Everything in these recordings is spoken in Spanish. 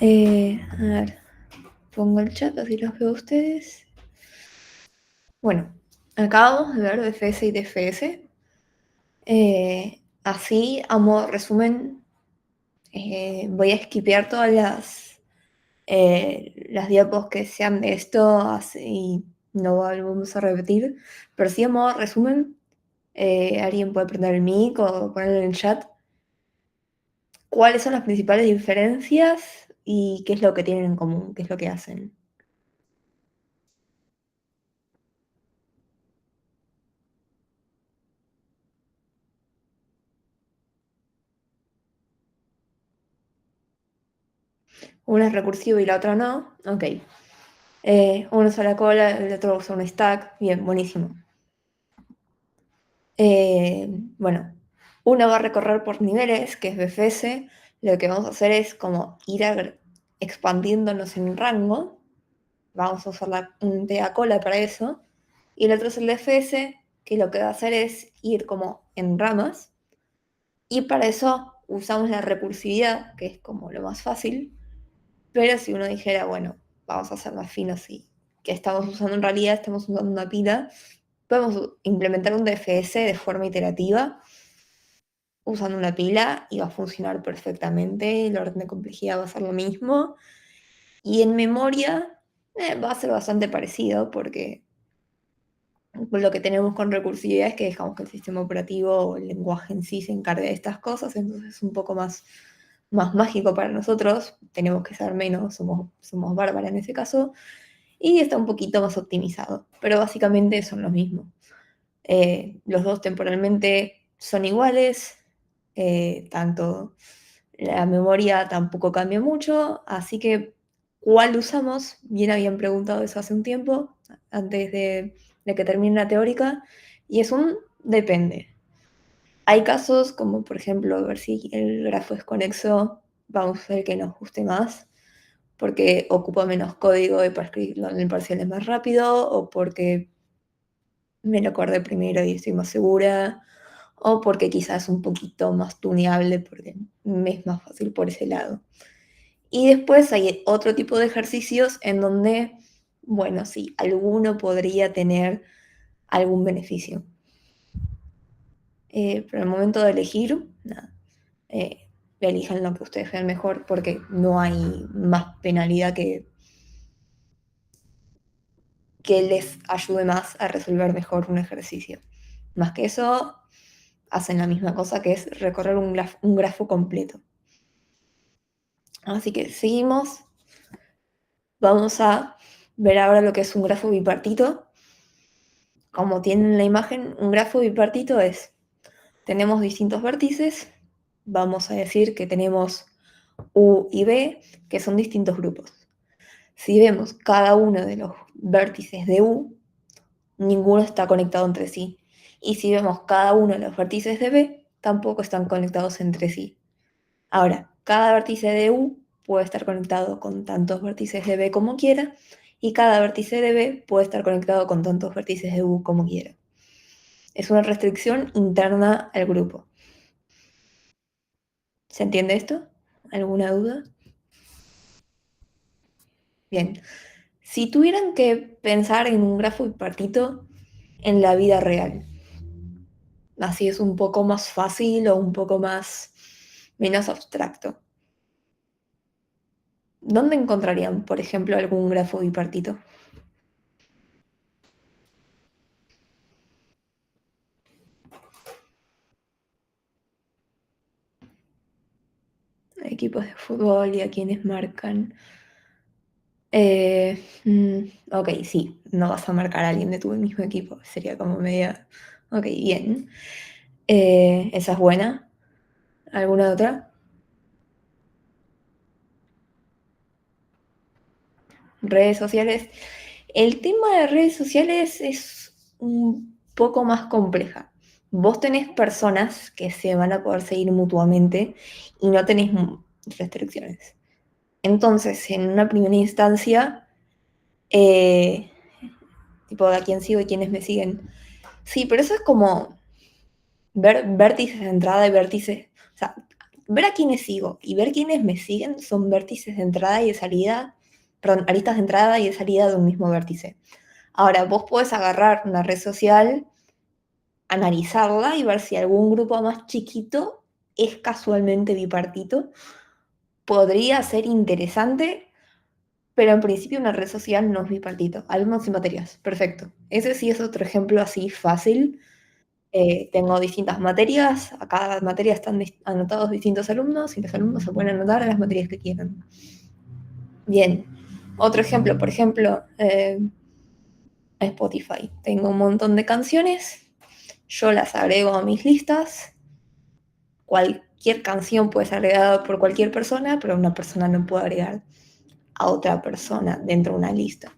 A ver, pongo el chat así los veo a ustedes. Bueno, acabamos de ver DFS y DFS. Así, a modo resumen, voy a skipear todas las diapos que sean de esto así no volvemos a repetir. Pero sí, a modo resumen, alguien puede prender el mic o ponerlo en el chat. ¿Cuáles son las principales diferencias y qué es lo que tienen en común? ¿Qué es lo que hacen? Una es recursivo y la otra no. Ok. Uno usa la cola, el otro usa un stack. Bien, buenísimo. Eh, bueno, uno va a recorrer por niveles, que es BFS. Lo que vamos a hacer es como expandiéndonos en rango. Vamos a usar un TA cola para eso. Y el otro es el DFS, que lo que va a hacer es ir como en ramas. Y para eso usamos la recursividad, que es como lo más fácil. Pero si uno dijera, bueno, vamos a ser más finos y que estamos usando en realidad, estamos usando una pila, podemos implementar un DFS de forma iterativa usando una pila y va a funcionar perfectamente, el orden de complejidad va a ser lo mismo y en memoria va a ser bastante parecido porque lo que tenemos con recursividad es que dejamos que el sistema operativo o el lenguaje en sí se encargue de estas cosas, entonces es un poco más mágico para nosotros, tenemos que ser menos, somos bárbaras en ese caso, y está un poquito más optimizado, pero básicamente son los mismos. Los dos temporalmente son iguales, tanto la memoria tampoco cambia mucho, así que ¿cuál usamos? Bien habían preguntado eso hace un tiempo, antes de que termine la teórica, y es un depende. Hay casos como, por ejemplo, a ver si el grafo es conexo, vamos a ver que nos guste más, porque ocupa menos código y para escribirlo en el parcial es más rápido, o porque me lo acordé primero y estoy más segura, o porque quizás es un poquito más tuneable, porque me es más fácil por ese lado. Y después hay otro tipo de ejercicios en donde, bueno, sí, alguno podría tener algún beneficio. Pero el momento de elegir, nada, elijan lo que ustedes vean mejor porque no hay más penalidad que les ayude más a resolver mejor un ejercicio. Más que eso, hacen la misma cosa que es recorrer un grafo completo. Así que seguimos. Vamos a ver ahora lo que es un grafo bipartito. Como tienen la imagen, un grafo bipartito es, tenemos distintos vértices, vamos a decir que tenemos U y B, que son distintos grupos. Si vemos cada uno de los vértices de U, ninguno está conectado entre sí. Y si vemos cada uno de los vértices de B, tampoco están conectados entre sí. Ahora, cada vértice de U puede estar conectado con tantos vértices de B como quiera, y cada vértice de B puede estar conectado con tantos vértices de U como quiera. Es una restricción interna al grupo. ¿Se entiende esto? ¿Alguna duda? Bien. Si tuvieran que pensar en un grafo bipartito en la vida real, así es un poco más fácil o un poco menos abstracto. ¿Dónde encontrarían, por ejemplo, algún grafo bipartito? Equipos de fútbol y a quienes marcan. Ok, sí, no vas a marcar a alguien de tu mismo equipo, sería como media... Ok, bien. Esa es buena. ¿Alguna otra? Redes sociales. El tema de redes sociales es un poco más compleja. Vos tenés personas que se van a poder seguir mutuamente y no tenés restricciones. Entonces, en una primera instancia, eh, tipo, ¿a quién sigo y quiénes me siguen? Sí, pero eso es como ver vértices de entrada y vértices. O sea, ver a quiénes sigo y ver quiénes me siguen son vértices de entrada y de salida, perdón, aristas de entrada y de salida de un mismo vértice. Ahora, vos podés agarrar una red social, analizarla y ver si algún grupo más chiquito es casualmente bipartito. Podría ser interesante, pero en principio una red social no es bipartito. Alumnos y materias, perfecto. Ese sí es otro ejemplo así fácil. Tengo distintas materias, a cada materia están anotados distintos alumnos y los alumnos se pueden anotar a las materias que quieran. Bien, otro ejemplo, por ejemplo, Spotify. Tengo un montón de canciones, yo las agrego a mis listas, cualquier canción puede ser agregada por cualquier persona, pero una persona no puede agregar a otra persona dentro de una lista.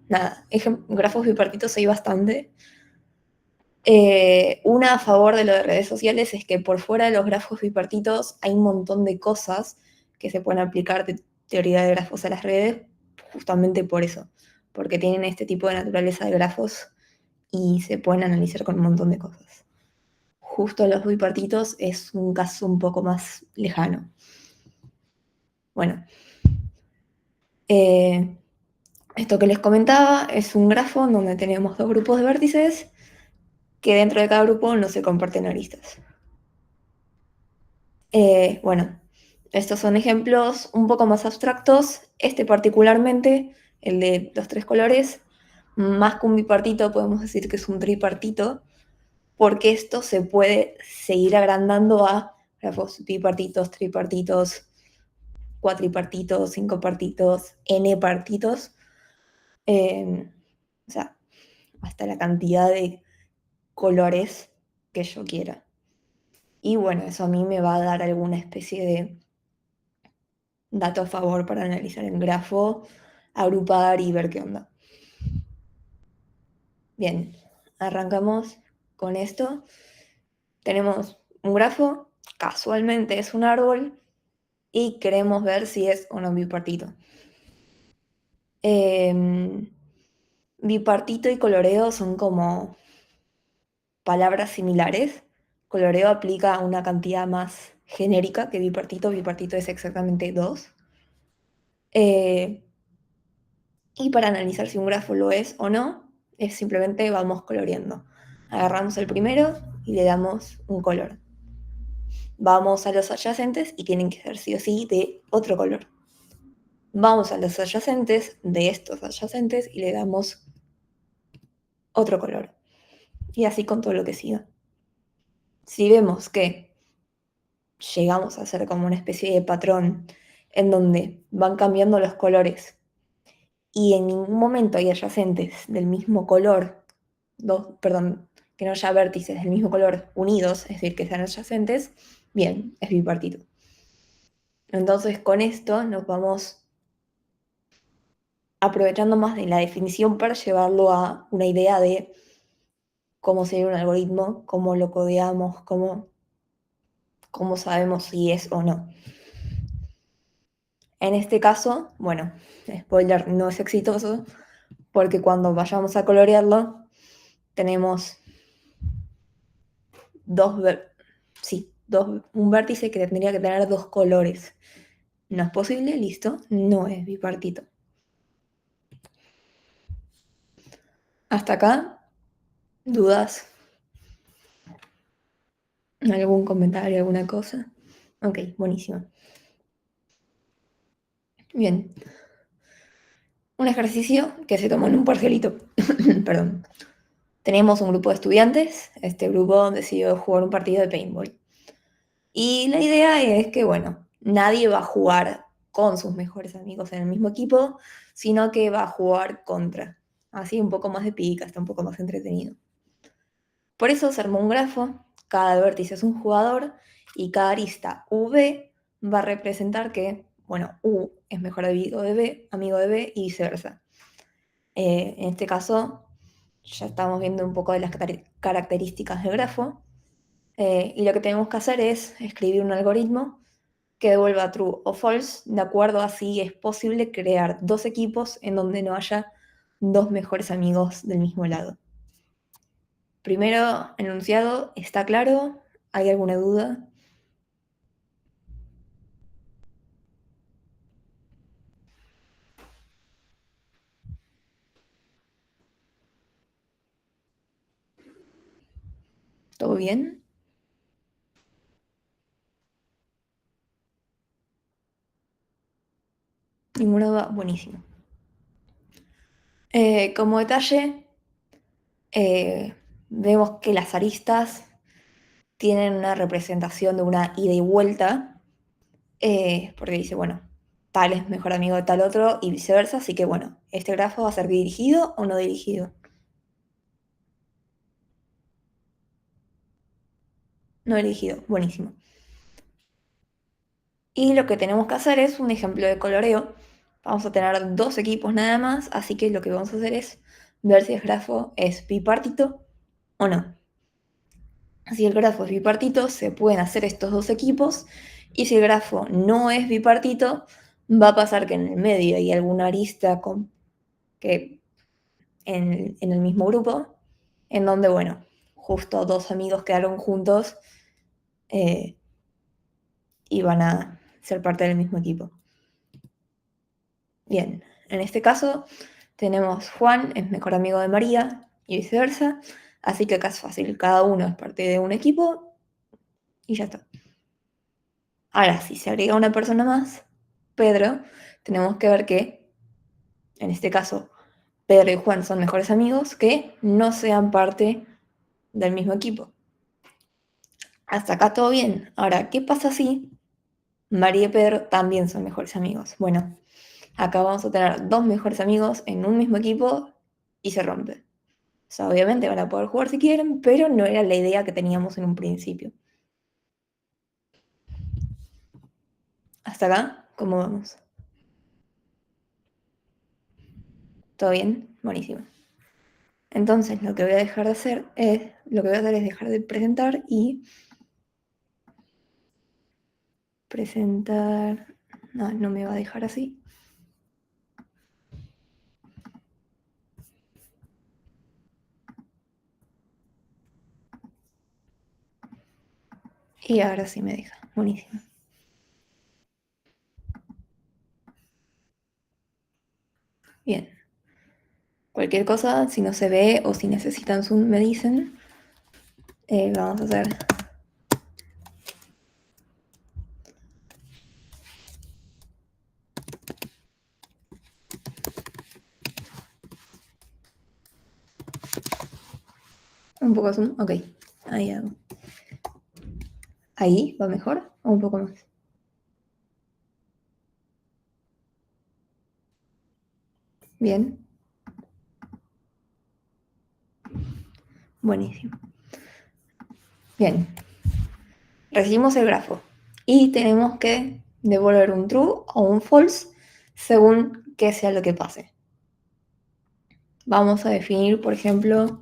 Nada, grafos bipartitos hay bastante. Una a favor de lo de redes sociales es que por fuera de los grafos bipartitos hay un montón de cosas que se pueden aplicar de teoría de grafos a las redes justamente por eso, porque tienen este tipo de naturaleza de grafos y se pueden analizar con un montón de cosas. Justo los bipartitos es un caso un poco más lejano. Bueno, esto que les comentaba es un grafo donde tenemos dos grupos de vértices que dentro de cada grupo no se comparten aristas. Bueno, estos son ejemplos un poco más abstractos. Este particularmente, el de los tres colores, más que un bipartito, podemos decir que es un tripartito, porque esto se puede seguir agrandando a grafos bipartitos, tripartitos, cuatripartitos, cinco partitos, n partitos, o sea, hasta la cantidad de colores que yo quiera. Y bueno, eso a mí me va a dar alguna especie de dato a favor para analizar el grafo, agrupar y ver qué onda. Bien, arrancamos con esto. Tenemos un grafo, casualmente es un árbol, y queremos ver si es o no bipartito. Bipartito y coloreo son como palabras similares. Coloreo aplica una cantidad más genérica que bipartito. Bipartito es exactamente 2. Y para analizar si un grafo lo es o no, es simplemente vamos coloreando. Agarramos el primero y le damos un color. Vamos a los adyacentes y tienen que ser sí o sí de otro color. Vamos a los adyacentes de estos adyacentes y le damos otro color. Y así con todo lo que siga. Si vemos que llegamos a hacer como una especie de patrón en donde van cambiando los colores y en ningún momento hay adyacentes del mismo color, que no haya vértices del mismo color unidos, es decir, que sean adyacentes, bien, es bipartito. Entonces con esto nos vamos aprovechando más de la definición para llevarlo a una idea de cómo sería un algoritmo, cómo lo codeamos, cómo sabemos si es o no. En este caso, bueno, spoiler, no es exitoso, porque cuando vayamos a colorearlo, tenemos un vértice que tendría que tener dos colores. No es posible, listo, no es bipartito. Hasta acá, ¿dudas? ¿Algún comentario, alguna cosa? Ok, buenísimo. Bien. Un ejercicio que se tomó en un parcialito. Perdón. Tenemos un grupo de estudiantes. Este grupo decidió jugar un partido de paintball. Y la idea es que, bueno, nadie va a jugar con sus mejores amigos en el mismo equipo, sino que va a jugar contra. Así un poco más de pica, está un poco más entretenido. Por eso se armó un grafo, cada vértice es un jugador y cada arista V va a representar que, bueno, U es mejor amigo de B y viceversa. En este caso, ya estamos viendo un poco de las características del grafo. Y lo que tenemos que hacer es escribir un algoritmo que devuelva true o false, de acuerdo a si es posible crear dos equipos en donde no haya dos mejores amigos del mismo lado. Primero enunciado, ¿está claro? ¿Hay alguna duda? ¿Todo bien? Ninguna duda, buenísimo. Como detalle, vemos que las aristas tienen una representación de una ida y vuelta, porque dice, bueno, tal es mejor amigo de tal otro y viceversa, así que bueno, este grafo va a ser dirigido o no dirigido. No dirigido, buenísimo. Y lo que tenemos que hacer es un ejemplo de coloreo. Vamos a tener dos equipos nada más, así que lo que vamos a hacer es ver si el grafo es bipartito o no. Si el grafo es bipartito, se pueden hacer estos dos equipos, y si el grafo no es bipartito, va a pasar que en el medio hay alguna arista que en el mismo grupo, en donde, bueno, justo dos amigos quedaron juntos eh, y van a ser parte del mismo equipo. Bien, en este caso tenemos Juan es mejor amigo de María y viceversa, así que acá es fácil, cada uno es parte de un equipo y ya está. Ahora, si se agrega una persona más, Pedro, tenemos que ver que, en este caso, Pedro y Juan son mejores amigos que no sean parte del mismo equipo. Hasta acá todo bien. Ahora, ¿qué pasa si María y Pedro también son mejores amigos? Bueno, acá vamos a tener dos mejores amigos en un mismo equipo y se rompe. O sea, obviamente van a poder jugar si quieren, pero no era la idea que teníamos en un principio. Hasta acá, ¿cómo vamos? ¿Todo bien? Buenísimo. Entonces, lo que voy a dejar de hacer es, lo que voy a hacer es dejar de presentar y presentar. No, no me va a dejar así. Y ahora sí me deja. Buenísimo. Bien. Cualquier cosa, si no se ve o si necesitan Zoom, me dicen. Vamos a hacer. Un poco Zoom. Ok. Ahí hago. Ahí va mejor o un poco más. Bien. Buenísimo. Bien. Recibimos el grafo y tenemos que devolver un true o un false según qué sea lo que pase. Vamos a definir, por ejemplo,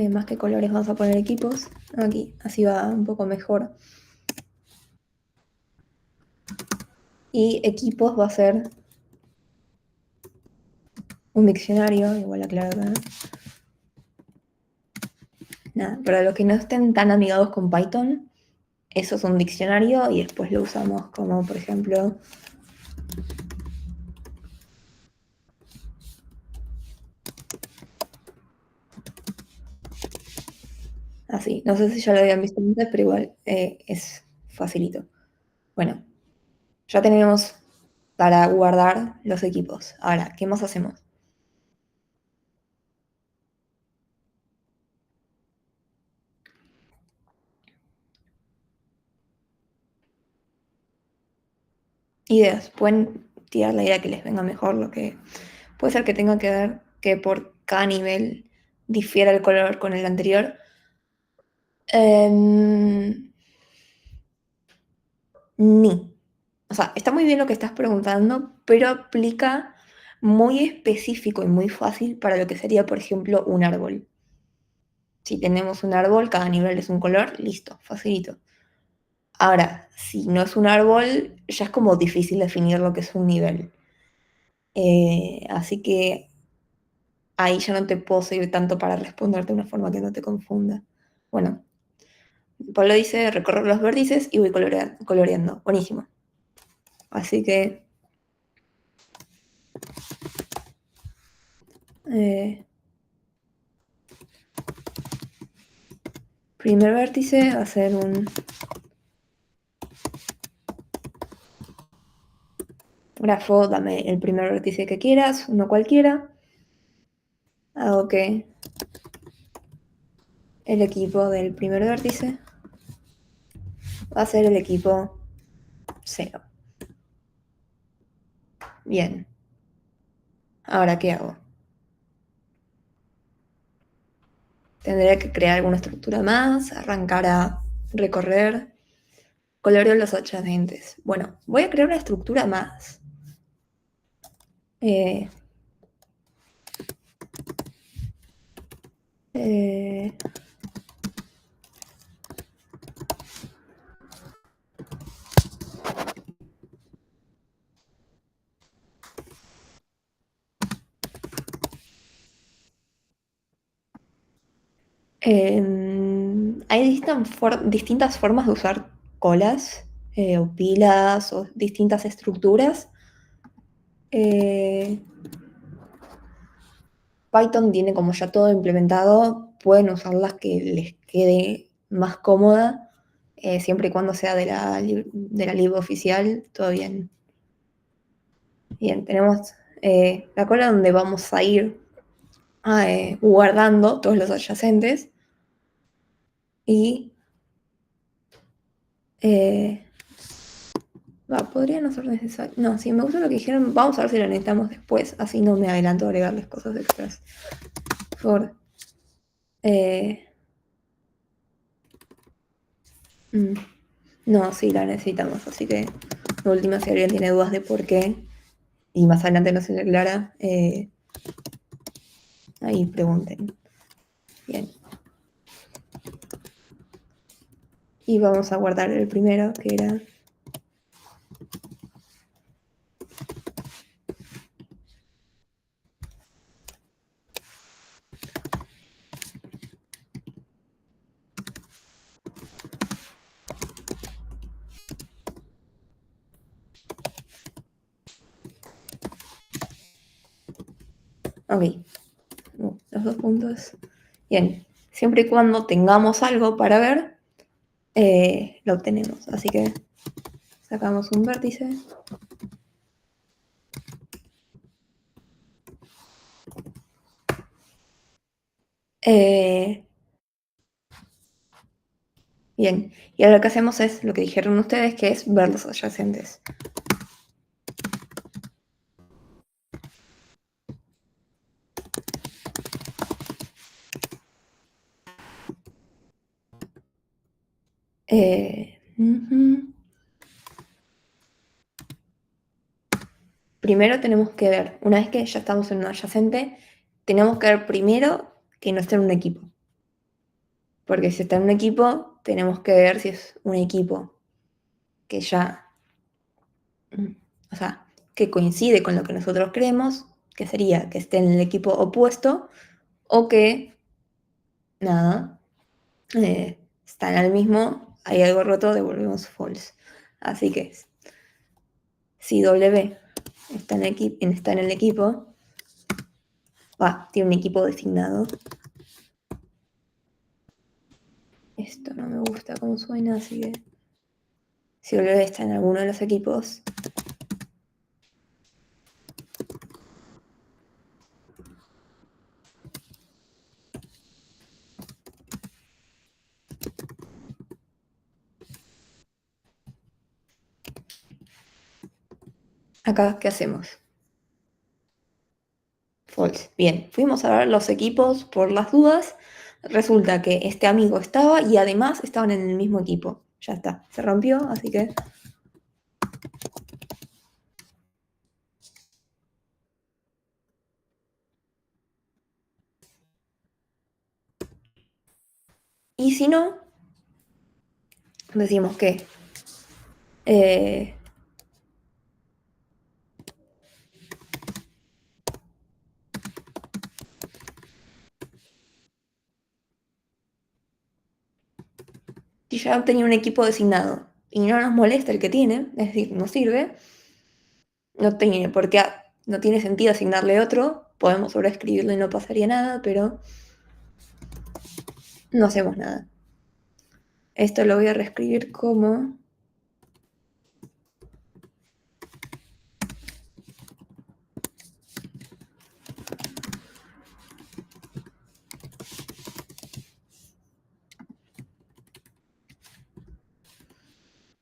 más que colores vamos a poner equipos. Aquí, así va un poco mejor. Y equipos va a ser un diccionario, igual aclaro acá. Nada, para los que no estén tan amigados con Python, eso es un diccionario y después lo usamos como, por ejemplo, así. No sé si ya lo habían visto antes, pero igual es facilito. Bueno, ya tenemos para guardar los equipos. Ahora, ¿qué más hacemos? Ideas. Pueden tirar la idea que les venga mejor, lo que puede ser que tenga que ver que por cada nivel difiera el color con el anterior. Ni. O sea, está muy bien lo que estás preguntando, pero aplica muy específico y muy fácil para lo que sería, por ejemplo, un árbol. Si tenemos un árbol, cada nivel es un color, listo, facilito. Ahora, si no es un árbol, ya es como difícil definir lo que es un nivel. Así que ahí ya no te puedo seguir tanto para responderte de una forma que no te confunda. Bueno, Pablo dice recorrer los vértices y voy coloreando. Buenísimo. Así que eh, primer vértice va a ser un grafo, dame el primer vértice que quieras, uno cualquiera. Hago que el equipo del primer vértice va a ser el equipo 0. Bien. Ahora, ¿qué hago? Tendría que crear alguna estructura más, arrancar a recorrer. Coloreo los adyacentes. Bueno, voy a crear una estructura más. Eh, eh, hay distintas formas de usar colas o pilas o distintas estructuras. Eh, Python tiene como ya todo implementado, pueden usar las que les quede más cómoda, siempre y cuando sea de la lib oficial, todo bien. Bien, tenemos la cola donde vamos a ir guardando todos los adyacentes y eh, podría no ser necesario. No, si me gusta lo que dijeron, vamos a ver si lo necesitamos después, así no me adelanto a agregarles cosas extras. For eh, mm, no, sí, la necesitamos, así que de última, si alguien tiene dudas de por qué y más adelante no se le aclara, ahí pregunten. Bien. Y vamos a guardar el primero, que era ok. Los dos puntos. Bien. Siempre y cuando tengamos algo para ver, lo obtenemos. Así que sacamos un vértice. Bien, y ahora lo que hacemos es lo que dijeron ustedes, que es ver los adyacentes. Primero tenemos que ver, una vez que ya estamos en un adyacente, tenemos que ver primero que no esté en un equipo. Porque si está en un equipo, tenemos que ver si es un equipo que ya, o sea, que coincide con lo que nosotros creemos, que sería que esté en el equipo opuesto, o que, nada, están al mismo, hay algo roto, devolvemos false. Así que si W está en el equipo, tiene un equipo designado. Esto no me gusta cómo suena, así que si W está en alguno de los equipos, acá, ¿qué hacemos? False. Bien, fuimos a ver los equipos por las dudas. Resulta que este amigo estaba y además estaban en el mismo equipo. Ya está, se rompió, así que... Y si no, decimos que si ya tenía un equipo designado y no nos molesta el que tiene, es decir, no sirve, no tiene por qué, no tiene sentido asignarle otro, podemos sobreescribirlo y no pasaría nada, pero no hacemos nada. Esto lo voy a reescribir como...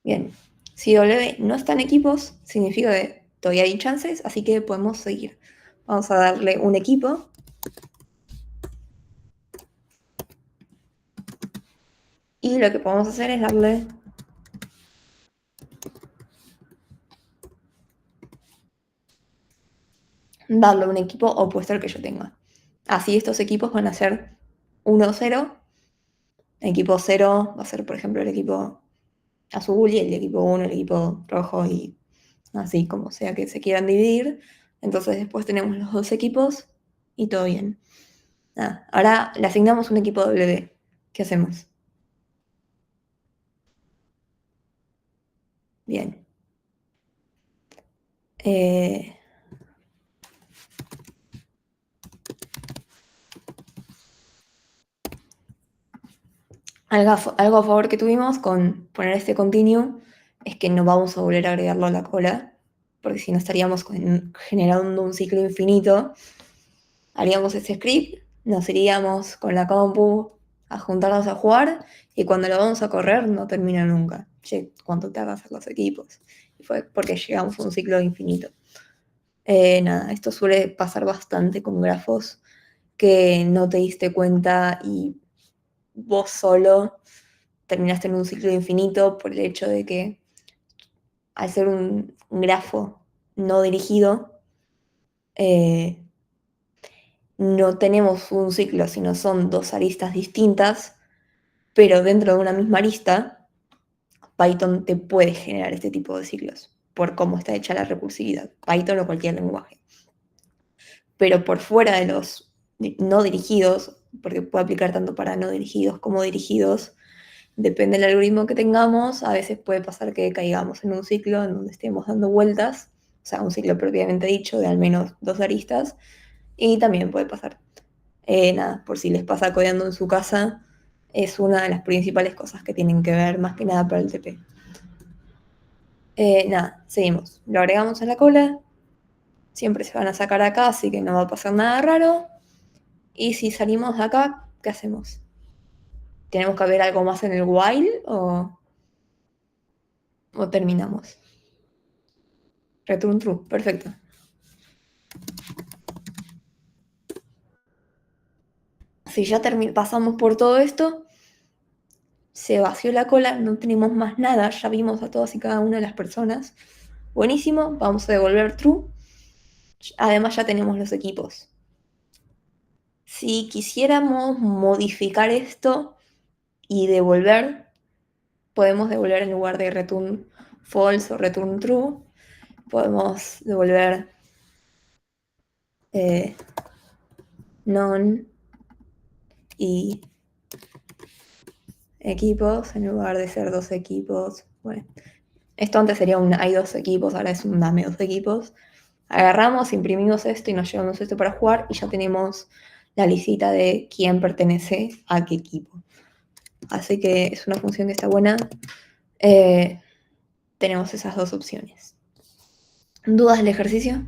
Bien, si W no está en equipos, significa que todavía hay chances, así que podemos seguir. Vamos a darle un equipo. Y lo que podemos hacer es darle un equipo opuesto al que yo tenga. Así estos equipos van a ser 1-0. El equipo 0 va a ser, por ejemplo, el equipo azul y el equipo 1, el equipo rojo y así como sea que se quieran dividir. Entonces después tenemos los dos equipos y todo bien. Nada, ahora le asignamos un equipo W. ¿Qué hacemos? Bien. Eh, algo a favor que tuvimos con poner este continuo es que no vamos a volver a agregarlo a la cola, porque si no estaríamos generando un ciclo infinito. Haríamos ese script, nos iríamos con la compu a juntarnos a jugar y cuando lo vamos a correr no termina nunca. Che, cuánto te hagas a los equipos. Y fue porque llegamos a un ciclo infinito. Nada, esto suele pasar bastante con grafos que no te diste cuenta y vos solo terminaste en un ciclo infinito por el hecho de que al ser un grafo no dirigido, eh, no tenemos un ciclo, sino son dos aristas distintas, pero dentro de una misma arista, Python te puede generar este tipo de ciclos por cómo está hecha la recursividad, Python o cualquier lenguaje. Pero por fuera de los no dirigidos, porque puede aplicar tanto para no dirigidos como dirigidos, depende del algoritmo que tengamos, a veces puede pasar que caigamos en un ciclo en donde estemos dando vueltas, o sea, un ciclo propiamente dicho de al menos dos aristas, y también puede pasar. Nada, por si les pasa codeando en su casa, es una de las principales cosas que tienen que ver más que nada para el TP. Nada, seguimos. Lo agregamos a la cola, siempre se van a sacar acá, así que no va a pasar nada raro. Y si salimos de acá, ¿qué hacemos? ¿Tenemos que ver algo más en el while o terminamos? Return true, perfecto. Si ya pasamos por todo esto, se vació la cola, no tenemos más nada, ya vimos a todas y cada una de las personas. Buenísimo, vamos a devolver true. Además ya tenemos los equipos. Si quisiéramos modificar esto y devolver, podemos devolver en lugar de return false o return true, podemos devolver non y equipos en lugar de ser dos equipos. Bueno, esto antes sería hay dos equipos, ahora es un dame dos equipos. Agarramos, imprimimos esto y nos llevamos esto para jugar y ya tenemos la listita de quién pertenece a qué equipo. Así que es una función que está buena. Tenemos esas dos opciones. ¿Dudas del ejercicio?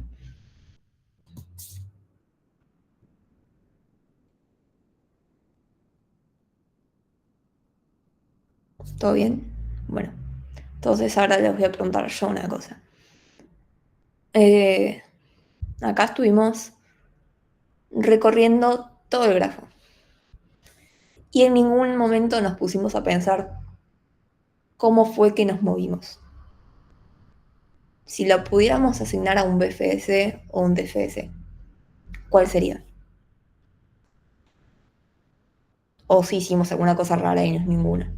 ¿Todo bien? Bueno, entonces ahora les voy a preguntar yo una cosa. Acá estuvimos recorriendo todo el grafo. Y en ningún momento nos pusimos a pensar cómo fue que nos movimos. Si lo pudiéramos asignar a un BFS o un DFS, ¿cuál sería? O si hicimos alguna cosa rara y no es ninguna.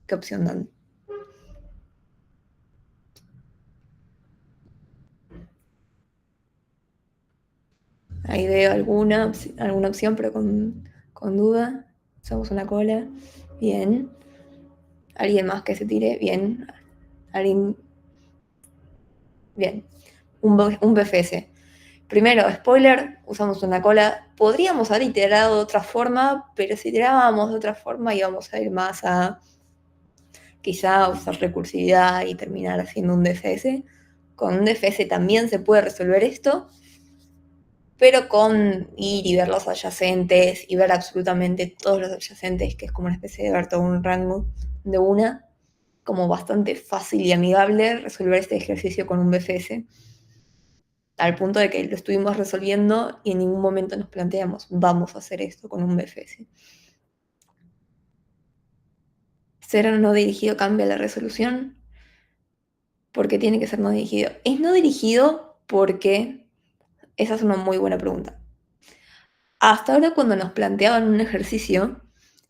¿Qué opción dan? Ahí veo alguna opción, pero con duda. Somos una cola. Bien. ¿Alguien más que se tire? Bien. ¿Alguien? Bien. Un BFS. Primero, spoiler, usamos una cola. Podríamos haber iterado de otra forma, pero si iterábamos de otra forma íbamos a ir más a quizá usar recursividad y terminar haciendo un DFS. Con un DFS también se puede resolver esto, pero con ir y ver los adyacentes y ver absolutamente todos los adyacentes, que es como una especie de ver todo un rango de una, como bastante fácil y amigable resolver este ejercicio con un BFS, al punto de que lo estuvimos resolviendo y en ningún momento nos planteamos, vamos a hacer esto con un BFS. Ser o no dirigido cambia la resolución. ¿Por qué tiene que ser no dirigido? Es no dirigido porque, esa es una muy buena pregunta. Hasta ahora cuando nos planteaban un ejercicio,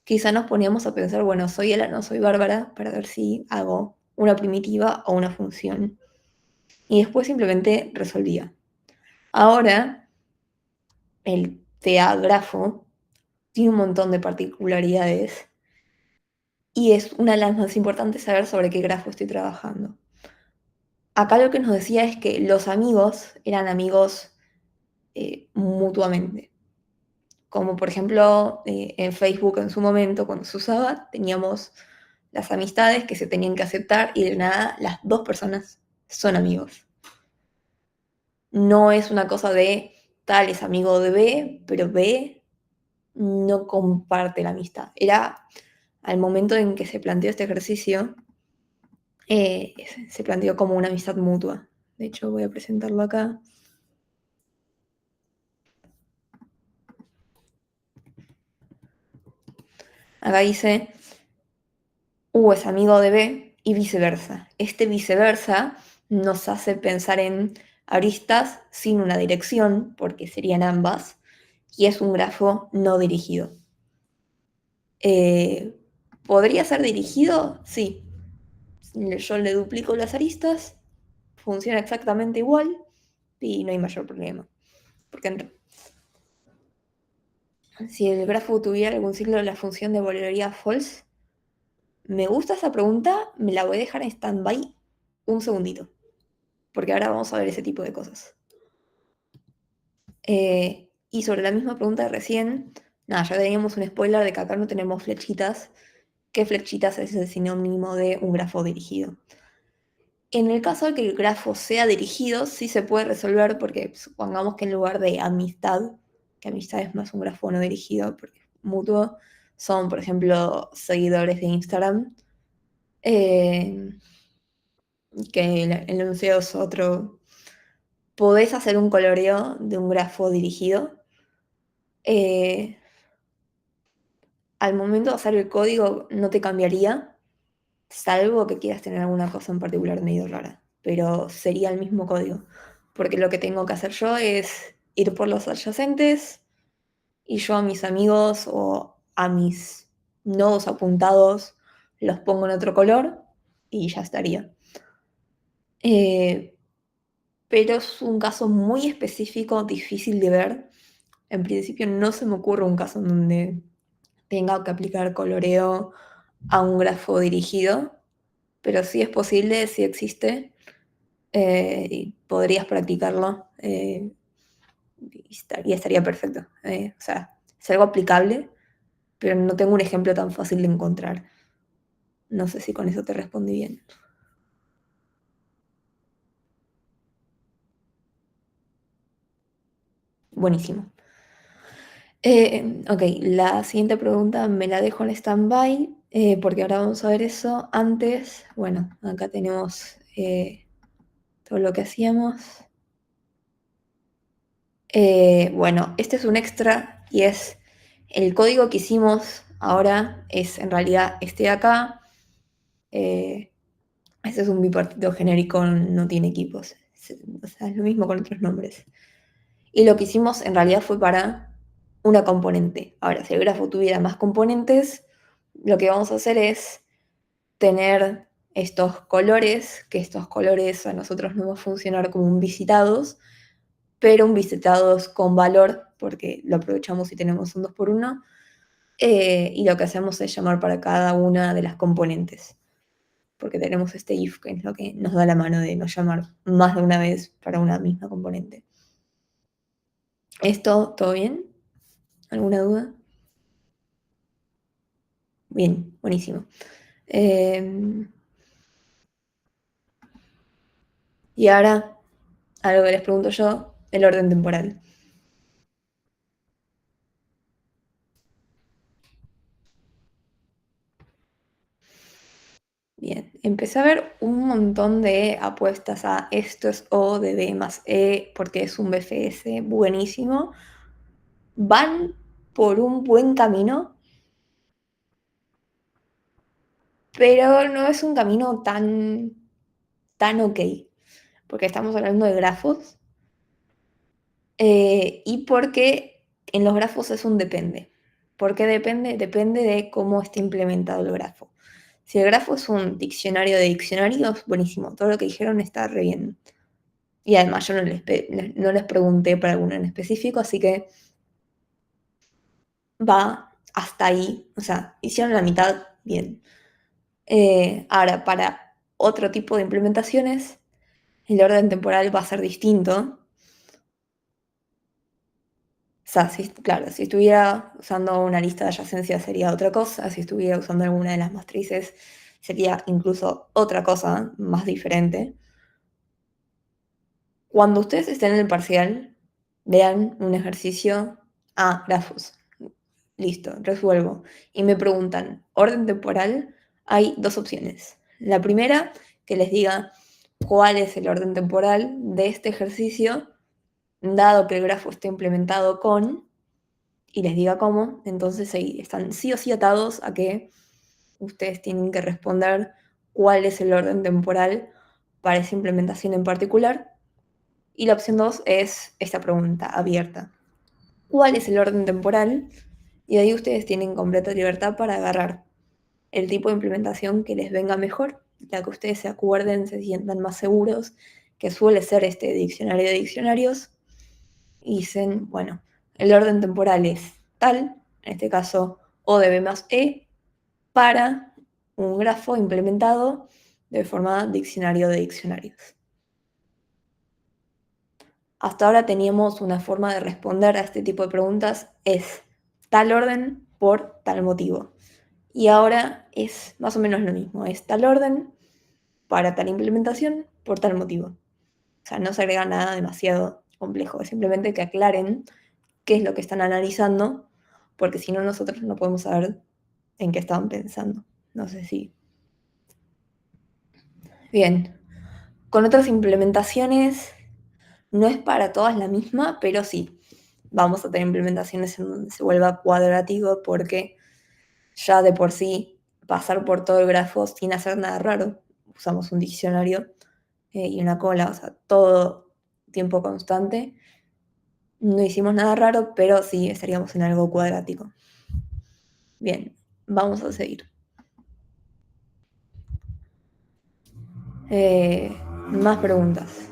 quizá nos poníamos a pensar, bueno, soy Ela, no soy Bárbara, para ver si hago una primitiva o una función. Y después simplemente resolvía. Ahora, el TA grafo tiene un montón de particularidades y es una de las más importantes saber sobre qué grafo estoy trabajando. Acá lo que nos decía es que los amigos eran amigos mutuamente. Como por ejemplo en Facebook en su momento, cuando se usaba, teníamos las amistades que se tenían que aceptar y de nada las dos personas son amigos. No es una cosa de tal es amigo de B, pero B no comparte la amistad. Era al momento en que se planteó este ejercicio, eh, se planteó como una amistad mutua. De hecho, voy a presentarlo acá. Acá dice, U es amigo de B y viceversa. Este viceversa nos hace pensar en aristas sin una dirección, porque serían ambas, y es un grafo no dirigido. Eh, ¿Podría ser dirigido? Sí. Yo le duplico las aristas, funciona exactamente igual y no hay mayor problema. Porque si el grafo tuviera algún signo, la función devolvería false. Me gusta esa pregunta, me la voy a dejar en stand-by un segundito, porque ahora vamos a ver ese tipo de cosas. Y sobre la misma pregunta de recién, nada, ya teníamos un spoiler de que acá no tenemos flechitas. ¿Qué flechitas es el sinónimo de un grafo dirigido? En el caso de que el grafo sea dirigido, sí se puede resolver porque supongamos que en lugar de amistad, que amistad es más un grafo no dirigido, porque mutuo, son, por ejemplo, seguidores de Instagram, eh, que el enunciado es otro. Podés hacer un coloreo de un grafo dirigido. Eh, Al momento de hacer el código no te cambiaría, salvo que quieras tener alguna cosa en particular medio rara, pero sería el mismo código, porque lo que tengo que hacer yo es ir por los adyacentes y yo a mis amigos o a mis nodos apuntados los pongo en otro color y ya estaría. Eh, pero es un caso muy específico, difícil de ver. En principio no se me ocurre un caso en donde tenga que aplicar coloreo a un grafo dirigido, pero sí es posible, sí existe, y podrías practicarlo y estaría perfecto. O sea, es algo aplicable, pero no tengo un ejemplo tan fácil de encontrar. No sé si con eso te respondí bien. Buenísimo. Ok, la siguiente pregunta me la dejo en stand-by, porque ahora vamos a ver eso. Antes, bueno, acá tenemos todo lo que hacíamos. Bueno, este es un extra y es el código que hicimos ahora es en realidad este de acá. Eh, este es un bipartito genérico, no tiene equipos. O sea, es lo mismo con otros nombres. Y lo que hicimos en realidad fue para una componente. Ahora, si el grafo tuviera más componentes, lo que vamos a hacer es tener estos colores, que estos colores a nosotros nos va a funcionar como un visitados, pero un visitados con valor, porque lo aprovechamos y tenemos un 2 por 1, y lo que hacemos es llamar para cada una de las componentes, porque tenemos este if, que es lo que nos da la mano de no llamar más de una vez para una misma componente. ¿Esto todo bien? ¿Alguna duda? Bien, buenísimo. Eh, y ahora, algo que les pregunto yo, el orden temporal. Bien, empecé a ver un montón de apuestas a esto es O de B más E porque es un BFS buenísimo. Van por un buen camino, pero no es un camino tan ok, porque estamos hablando de grafos y porque en los grafos es un depende. ¿Por qué depende? Depende de cómo esté implementado el grafo. Si el grafo es un diccionario de diccionarios, buenísimo, todo lo que dijeron está re bien. Y además yo no les pregunté por alguno en específico, así que va hasta ahí. O sea, hicieron la mitad bien. Ahora, para otro tipo de implementaciones, el orden temporal va a ser distinto. O sea, claro, si estuviera usando una lista de adyacencias sería otra cosa, si estuviera usando alguna de las matrices sería incluso otra cosa más diferente. Cuando ustedes estén en el parcial, vean un ejercicio, grafos, listo, resuelvo. Y me preguntan, orden temporal, hay dos opciones. La primera, que les diga cuál es el orden temporal de este ejercicio, dado que el grafo esté implementado con, y les diga cómo, entonces ahí están sí o sí atados a que ustedes tienen que responder cuál es el orden temporal para esa implementación en particular. Y la opción 2 es esta pregunta abierta. ¿Cuál es el orden temporal? Y ahí ustedes tienen completa libertad para agarrar el tipo de implementación que les venga mejor, la que ustedes se acuerden, se sientan más seguros, que suele ser este diccionario de diccionarios, y dicen, bueno, el orden temporal es tal, en este caso O de B más E, para un grafo implementado de forma diccionario de diccionarios. Hasta ahora teníamos una forma de responder a este tipo de preguntas, es tal orden por tal motivo. Y ahora es más o menos lo mismo, es tal orden para tal implementación por tal motivo. O sea, no se agrega nada demasiado complejo, es simplemente que aclaren qué es lo que están analizando, porque si no nosotros no podemos saber en qué estaban pensando. No sé si... Bien, con otras implementaciones no es para todas la misma, pero sí, vamos a tener implementaciones en donde se vuelva cuadrático porque ya de por sí pasar por todo el grafo sin hacer nada raro, usamos un diccionario y una cola, o sea, todo tiempo constante. No hicimos nada raro, pero sí estaríamos en algo cuadrático. Bien, vamos a seguir. Más preguntas.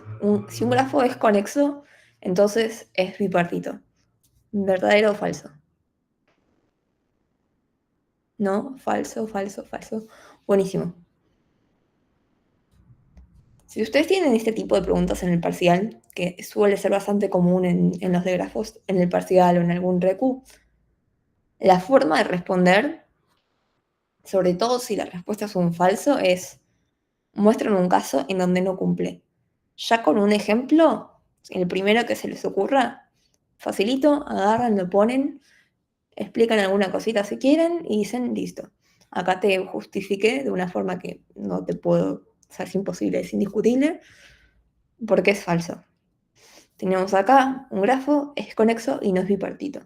Si un grafo es conexo, entonces es bipartito. ¿Verdadero o falso? No, falso, falso, falso. Buenísimo. Si ustedes tienen este tipo de preguntas en el parcial, que suele ser bastante común en los de grafos, en el parcial o en algún recu, la forma de responder, sobre todo si la respuesta es un falso, es muestren un caso en donde no cumple. Ya con un ejemplo, el primero que se les ocurra, facilito, agarran, lo ponen, explican alguna cosita si quieren y dicen, listo. Acá te justifiqué de una forma que no te puedo, o sea, es imposible, es indiscutible, porque es falso. Tenemos acá un grafo, es conexo y no es bipartito.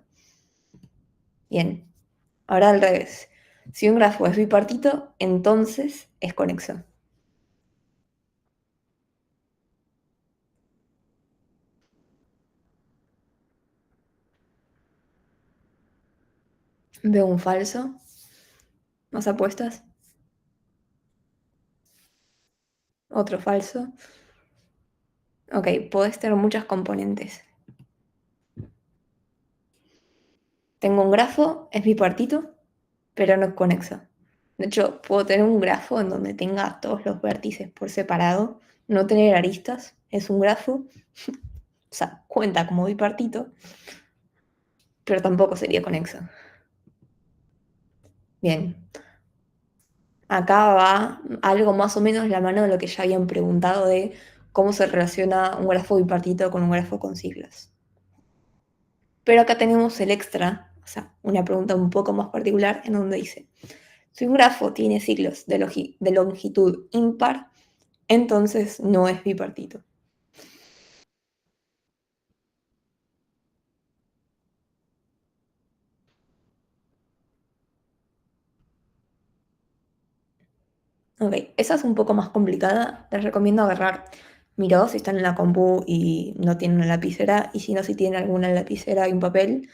Bien, ahora al revés. Si un grafo es bipartito, entonces es conexo. Veo un falso. ¿Más apuestas? Otro falso. Ok, podés tener muchas componentes. Tengo un grafo, es bipartito, pero no es conexo. De hecho, puedo tener un grafo en donde tenga todos los vértices por separado, no tener aristas, es un grafo, o sea, cuenta como bipartito, pero tampoco sería conexo. Bien, Acá va algo más o menos la mano de lo que ya habían preguntado de cómo se relaciona un grafo bipartito con un grafo con ciclos. Pero acá tenemos el extra, o sea, una pregunta un poco más particular en donde dice, si un grafo tiene ciclos de longitud impar, entonces no es bipartito. Ok, esa es un poco más complicada. Les recomiendo agarrar Miro si están en la compu y no tienen una lapicera. Y si no, si tienen alguna lapicera y un papel,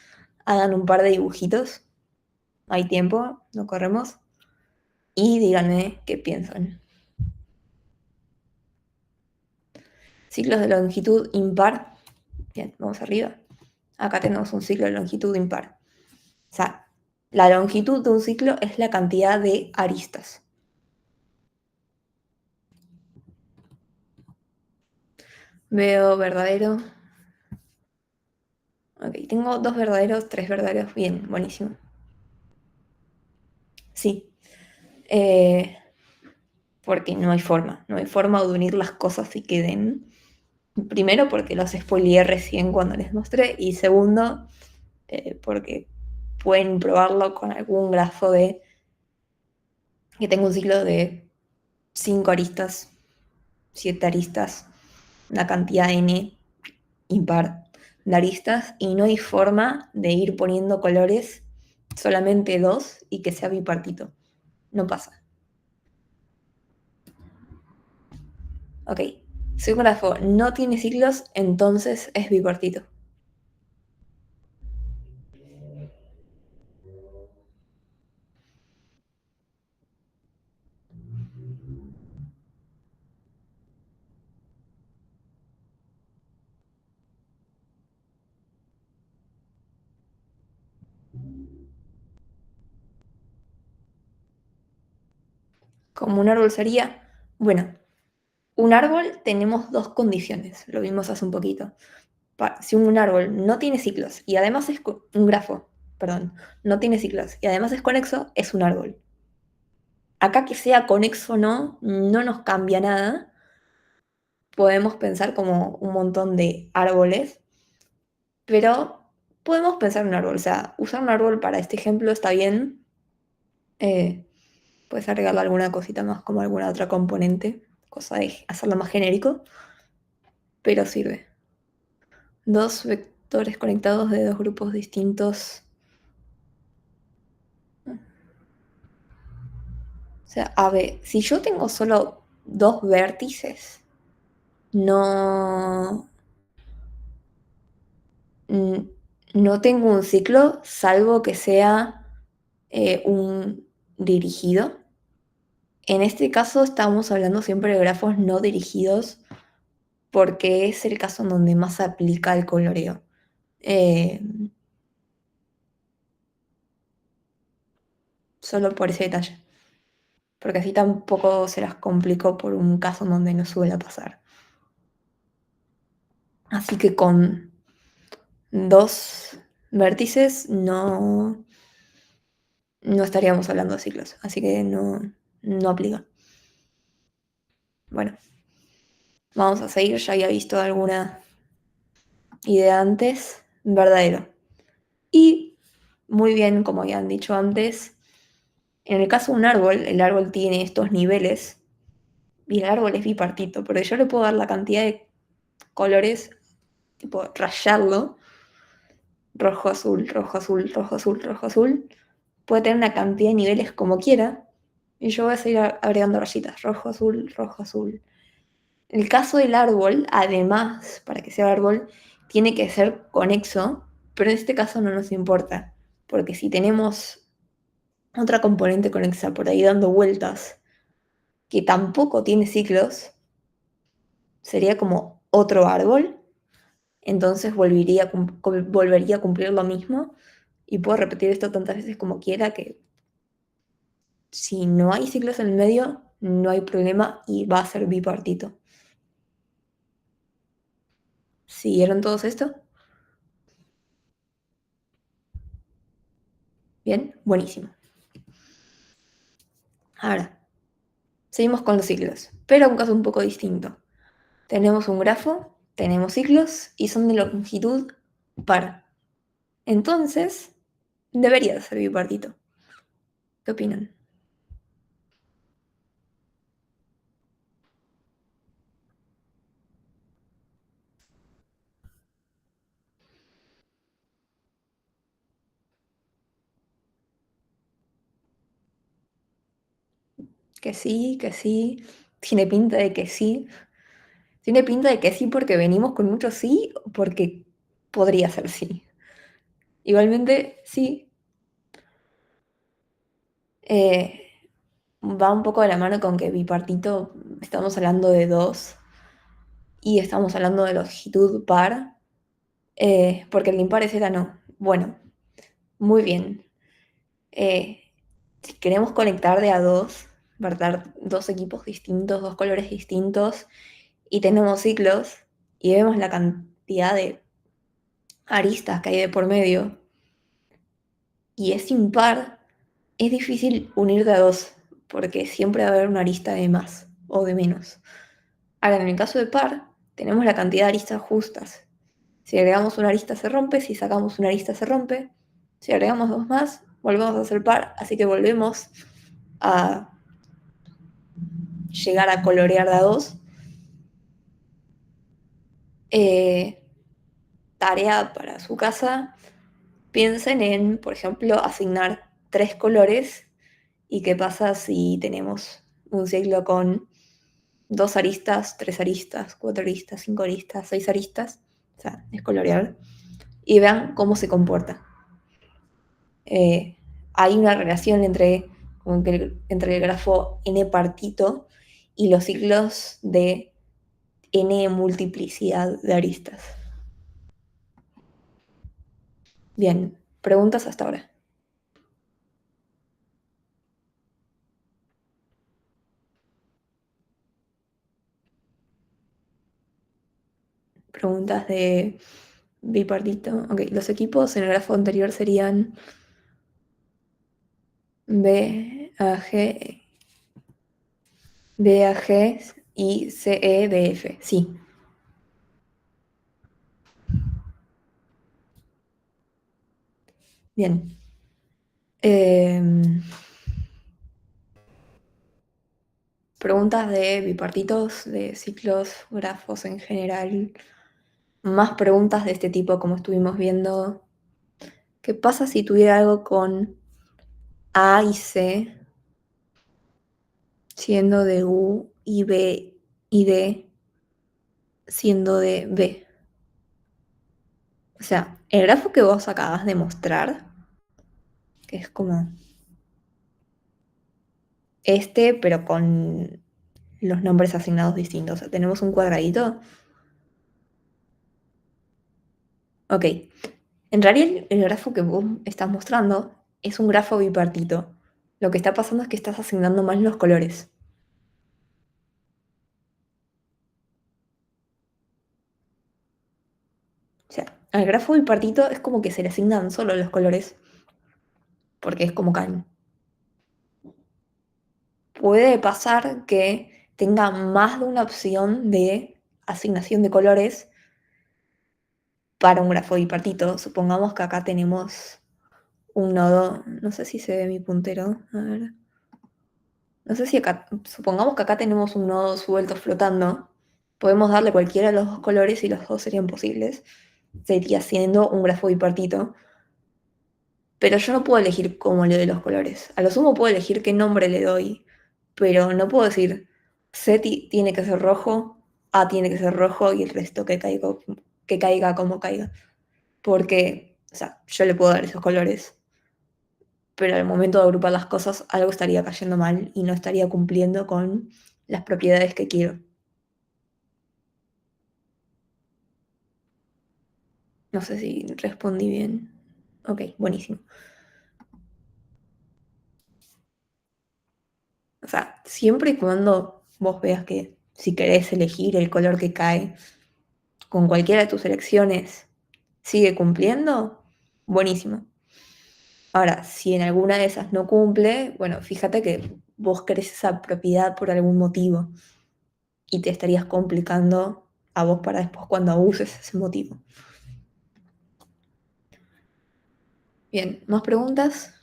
hagan un par de dibujitos. Hay tiempo, no corremos. Y díganme qué piensan. Ciclos de longitud impar. Bien, vamos arriba. Acá tenemos un ciclo de longitud impar. O sea, la longitud de un ciclo es la cantidad de aristas. Veo verdadero. Ok, tengo dos verdaderos, tres verdaderos. Bien, buenísimo. Sí. Eh, Porque no hay forma de unir las cosas y queden. Primero, porque los spoileé recién cuando les mostré, y segundo, porque pueden probarlo con algún grafo de que tenga un ciclo de 5 aristas, 7 aristas, una cantidad n impar de aristas, y no hay forma de ir poniendo colores solamente dos y que sea bipartito. No pasa. Ok, si un grafo no tiene ciclos, entonces es bipartito. Como un árbol sería, bueno, un árbol tenemos dos condiciones, lo vimos hace un poquito. Si un árbol no tiene ciclos y además es un grafo, perdón, no tiene ciclos y además es conexo, es un árbol. Acá que sea conexo o no, no nos cambia nada. Podemos pensar como un montón de árboles, pero podemos pensar en un árbol. O sea, usar un árbol para este ejemplo está bien. Eh, Puedes agregarle alguna cosita más como alguna otra componente, cosa de hacerlo más genérico, pero sirve. Dos vectores conectados de dos grupos distintos. O sea, a ver, si yo tengo solo dos vértices, no, n- no tengo un ciclo, salvo que sea un dirigido. En este caso estamos hablando siempre de grafos no dirigidos porque es el caso en donde más se aplica el coloreo. Eh, Solo por ese detalle. Porque así tampoco se las complico por un caso en donde no suele pasar. Así que con dos vértices no estaríamos hablando de ciclos. Así que no aplica. Bueno, vamos a seguir. Ya había visto alguna idea antes. Verdadero. Y muy bien, como habían dicho antes, en el caso de un árbol, el árbol tiene estos niveles y el árbol es bipartito, porque yo le puedo dar la cantidad de colores, tipo rayarlo, rojo, azul, rojo, azul, rojo, azul, rojo, azul. Puede tener una cantidad de niveles como quiera y yo voy a seguir agregando rayitas, rojo, azul, rojo, azul. El caso del árbol, además, para que sea árbol, tiene que ser conexo, pero en este caso no nos importa, porque si tenemos otra componente conexa por ahí dando vueltas, que tampoco tiene ciclos, sería como otro árbol, entonces volvería a cumplir lo mismo y puedo repetir esto tantas veces como quiera que si no hay ciclos en el medio, no hay problema y va a ser bipartito. ¿Siguieron todos esto? Bien, buenísimo. Ahora, Seguimos con los ciclos, pero un caso un poco distinto. Tenemos un grafo, tenemos ciclos y son de longitud par. Entonces, debería de ser bipartito. ¿Qué opinan? Que sí, que sí. Tiene pinta de que sí. Tiene pinta de que sí porque venimos con mucho sí, o porque podría ser sí. Igualmente, sí. eh, Va un poco de la mano con que bipartito estamos hablando de dos y estamos hablando de longitud par, porque el impar es era no. Bueno, muy bien. Eh, si queremos conectar de a dos, ¿verdad? Dos equipos distintos, dos colores distintos, y tenemos ciclos, y vemos la cantidad de aristas que hay de por medio, y es impar, es difícil unir de a dos, porque siempre va a haber una arista de más o de menos. Ahora, en el caso de par, tenemos la cantidad de aristas justas. Si agregamos una arista se rompe, si sacamos una arista se rompe, si agregamos dos más, volvemos a hacer par, así que volvemos a llegar a colorear de a dos. Eh, Tarea para su casa, piensen en, por ejemplo, asignar tres colores y qué pasa si tenemos un ciclo con dos aristas, tres aristas, cuatro aristas, cinco aristas, seis aristas, o sea, es colorear, y vean cómo se comporta. Eh, Hay una relación entre el grafo n partito y los ciclos de n multiplicidad de aristas. Bien, preguntas hasta ahora. Preguntas de bipartito. Ok, los equipos en el grafo anterior serían B, A, G, B, A, G y C, E, D, F. Sí, bien. Em, Preguntas de bipartitos, de ciclos, grafos en general. Más preguntas de este tipo, como estuvimos viendo. ¿Qué pasa si tuviera algo con A y C siendo de U y B y D siendo de B? O sea, el grafo que vos acabas de mostrar, que es como este, pero con los nombres asignados distintos. O sea, tenemos un cuadradito. Ok. En realidad, el grafo que vos estás mostrando es un grafo bipartito. Lo que está pasando es que estás asignando mal los colores. O sea, al grafo bipartito es como que se le asignan solo los colores, porque es como caen. Puede pasar que tenga más de una opción de asignación de colores para un grafo bipartito. Supongamos que acá tenemos un nodo, no sé si se ve mi puntero, a ver. No sé si acá, supongamos que acá tenemos un nodo suelto flotando, podemos darle cualquiera de los dos colores y los dos serían posibles. Sería siendo un grafo bipartito, pero yo no puedo elegir cómo le doy los colores. A lo sumo puedo elegir qué nombre le doy, pero no puedo decir C tiene que ser rojo, A tiene que ser rojo y el resto que caiga como caiga. Porque, o sea, yo le puedo dar esos colores, pero al momento de agrupar las cosas algo estaría cayendo mal y no estaría cumpliendo con las propiedades que quiero. No sé si respondí bien. Ok, buenísimo. O sea, siempre y cuando vos veas que si querés elegir el color que cae con cualquiera de tus elecciones sigue cumpliendo, buenísimo. Ahora, si en alguna de esas no cumple, bueno, fíjate que vos querés esa propiedad por algún motivo y te estarías complicando a vos para después cuando uses ese motivo. Bien, ¿más preguntas?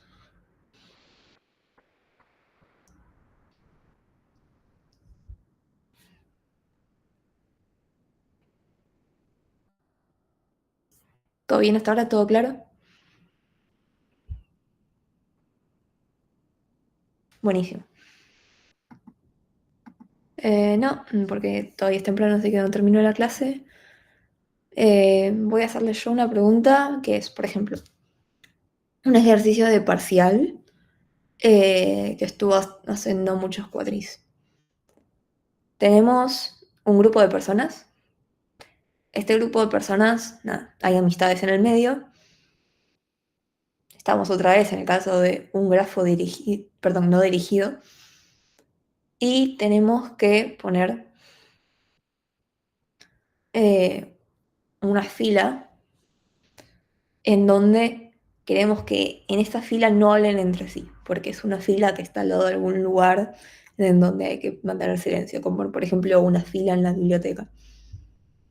¿Todo bien hasta ahora? ¿Todo claro? Buenísimo. No, porque todavía es temprano, así que no terminó la clase. Voy a hacerle yo una pregunta que es, por ejemplo, un ejercicio de parcial que estuvo hace no muchos cuatris. Tenemos un grupo de personas. Este grupo de personas, nada, hay amistades en el medio. Estamos otra vez en el caso de un grafo dirigido, perdón, no dirigido. Y tenemos que poner una fila en donde queremos que en esta fila no hablen entre sí, porque es una fila que está al lado de algún lugar en donde hay que mantener silencio, como por ejemplo una fila en la biblioteca.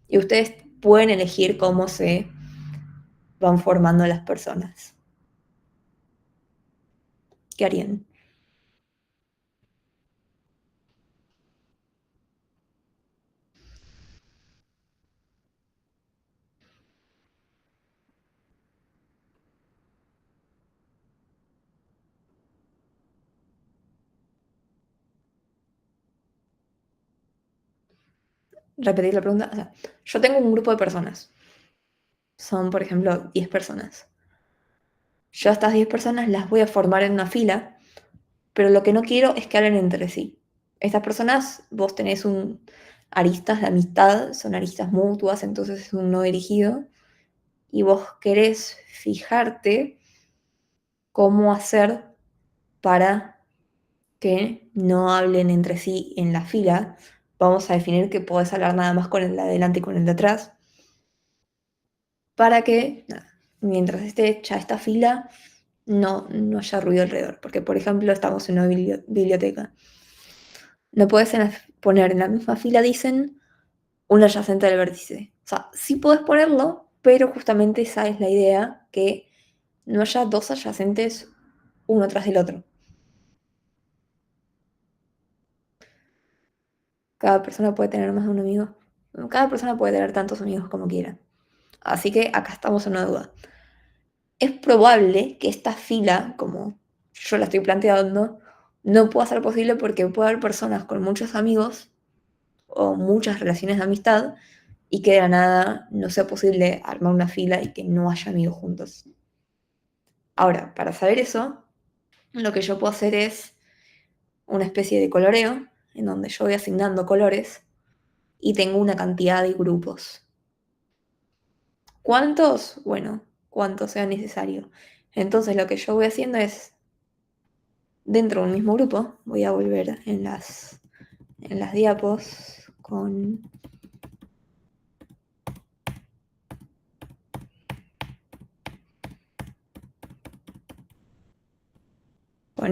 Y ustedes pueden elegir cómo se van formando las personas. ¿Qué harían? Repetir la pregunta. O sea, yo tengo un grupo de personas. Son, por ejemplo, 10 personas. Yo a estas 10 personas las voy a formar en una fila, pero lo que no quiero es que hablen entre sí. Estas personas, vos tenés aristas de amistad, son aristas mutuas, entonces es un no dirigido, y vos querés fijarte cómo hacer para que no hablen entre sí en la fila. Vamos a definir que podés hablar nada más con el de adelante y con el de atrás, para que nada, mientras esté hecha esta fila no haya ruido alrededor. Porque, por ejemplo, estamos en una biblioteca. No puedes poner en la misma fila, dicen, un adyacente del vértice. O sea, sí puedes ponerlo, pero justamente esa es la idea, que no haya dos adyacentes uno tras del otro. Cada persona puede tener más de un amigo. Cada persona puede tener tantos amigos como quiera. Así que acá estamos en una duda. Es probable que esta fila, como yo la estoy planteando, no pueda ser posible porque puede haber personas con muchos amigos o muchas relaciones de amistad y que de la nada no sea posible armar una fila y que no haya amigos juntos. Ahora, para saber eso, lo que yo puedo hacer es una especie de coloreo en donde yo voy asignando colores y tengo una cantidad de grupos. ¿Cuántos? Bueno, cuantos sea necesario. Entonces lo que yo voy haciendo es, dentro de un mismo grupo, voy a volver en las diapos con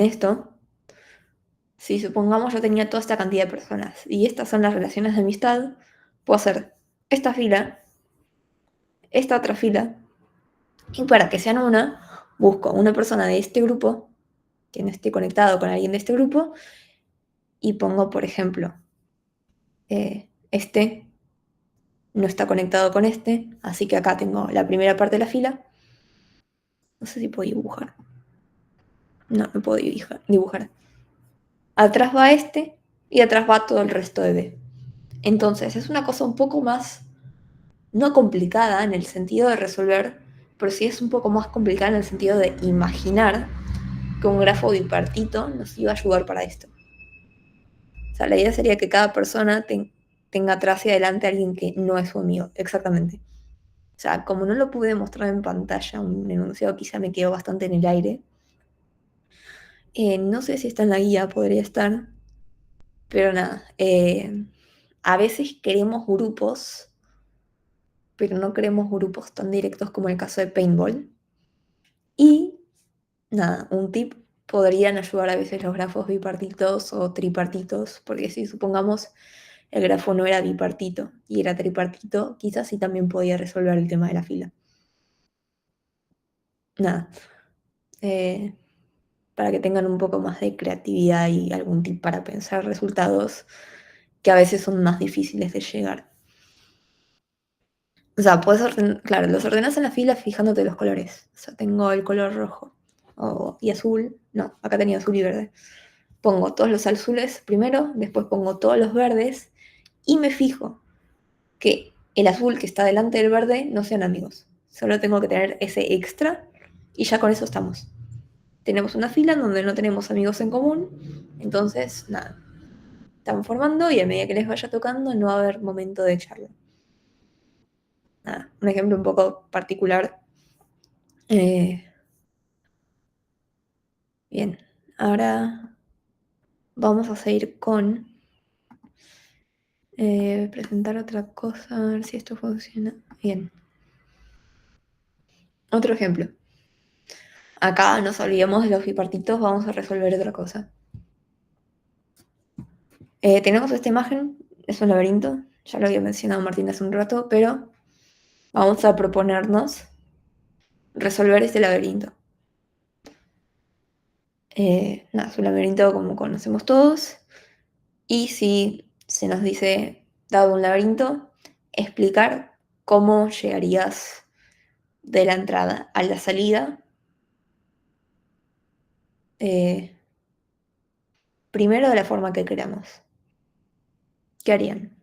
esto. Si supongamos yo tenía toda esta cantidad de personas y estas son las relaciones de amistad, puedo hacer esta fila, esta otra fila, y para que sean una, busco una persona de este grupo que no esté conectado con alguien de este grupo y pongo, por ejemplo, este no está conectado con este, así que acá tengo la primera parte de la fila. No sé si puedo dibujar. No, no puedo dibujar. Atrás va este y atrás va todo el resto de B. Entonces es una cosa un poco más, no complicada en el sentido de resolver, pero sí es un poco más complicada en el sentido de imaginar que un grafo bipartito nos iba a ayudar para esto. O sea, la idea sería que cada persona tenga atrás y adelante a alguien que no es su amigo, exactamente. O sea, como no lo pude mostrar en pantalla, un enunciado quizá me quedó bastante en el aire. No sé si está en la guía, podría estar, pero nada. A veces queremos grupos, pero no queremos grupos tan directos como el caso de Paintball. Y nada, un tip podrían ayudar a veces los grafos bipartitos o tripartitos, porque si supongamos el grafo no era bipartito y era tripartito, quizás sí también podía resolver el tema de la fila. Nada, eh, para que tengan un poco más de creatividad y algún tip para pensar resultados que a veces son más difíciles de llegar. O sea, puedes ordenar, claro, los ordenas en la fila fijándote los colores. O sea, tengo el color rojo y azul. No, acá tenía azul y verde. Pongo todos los azules primero, después pongo todos los verdes y me fijo que el azul que está delante del verde no sean amigos. Solo tengo que tener ese extra y ya con eso estamos. Tenemos una fila en donde no tenemos amigos en común, entonces nada, están formando y a medida que les vaya tocando no va a haber momento de charla. Nada, un ejemplo un poco particular. Eh, Bien, ahora vamos a seguir con presentar otra cosa, a ver si esto funciona. Bien, otro ejemplo. Acá nos olvidamos de los bipartitos, vamos a resolver otra cosa. Tenemos esta imagen, es un laberinto, ya lo había mencionado Martín hace un rato, pero vamos a proponernos resolver este laberinto. Nada, es un laberinto como conocemos todos, y si se nos dice, dado un laberinto, explicar cómo llegarías de la entrada a la salida, eh, primero de la forma que queramos. ¿Qué harían?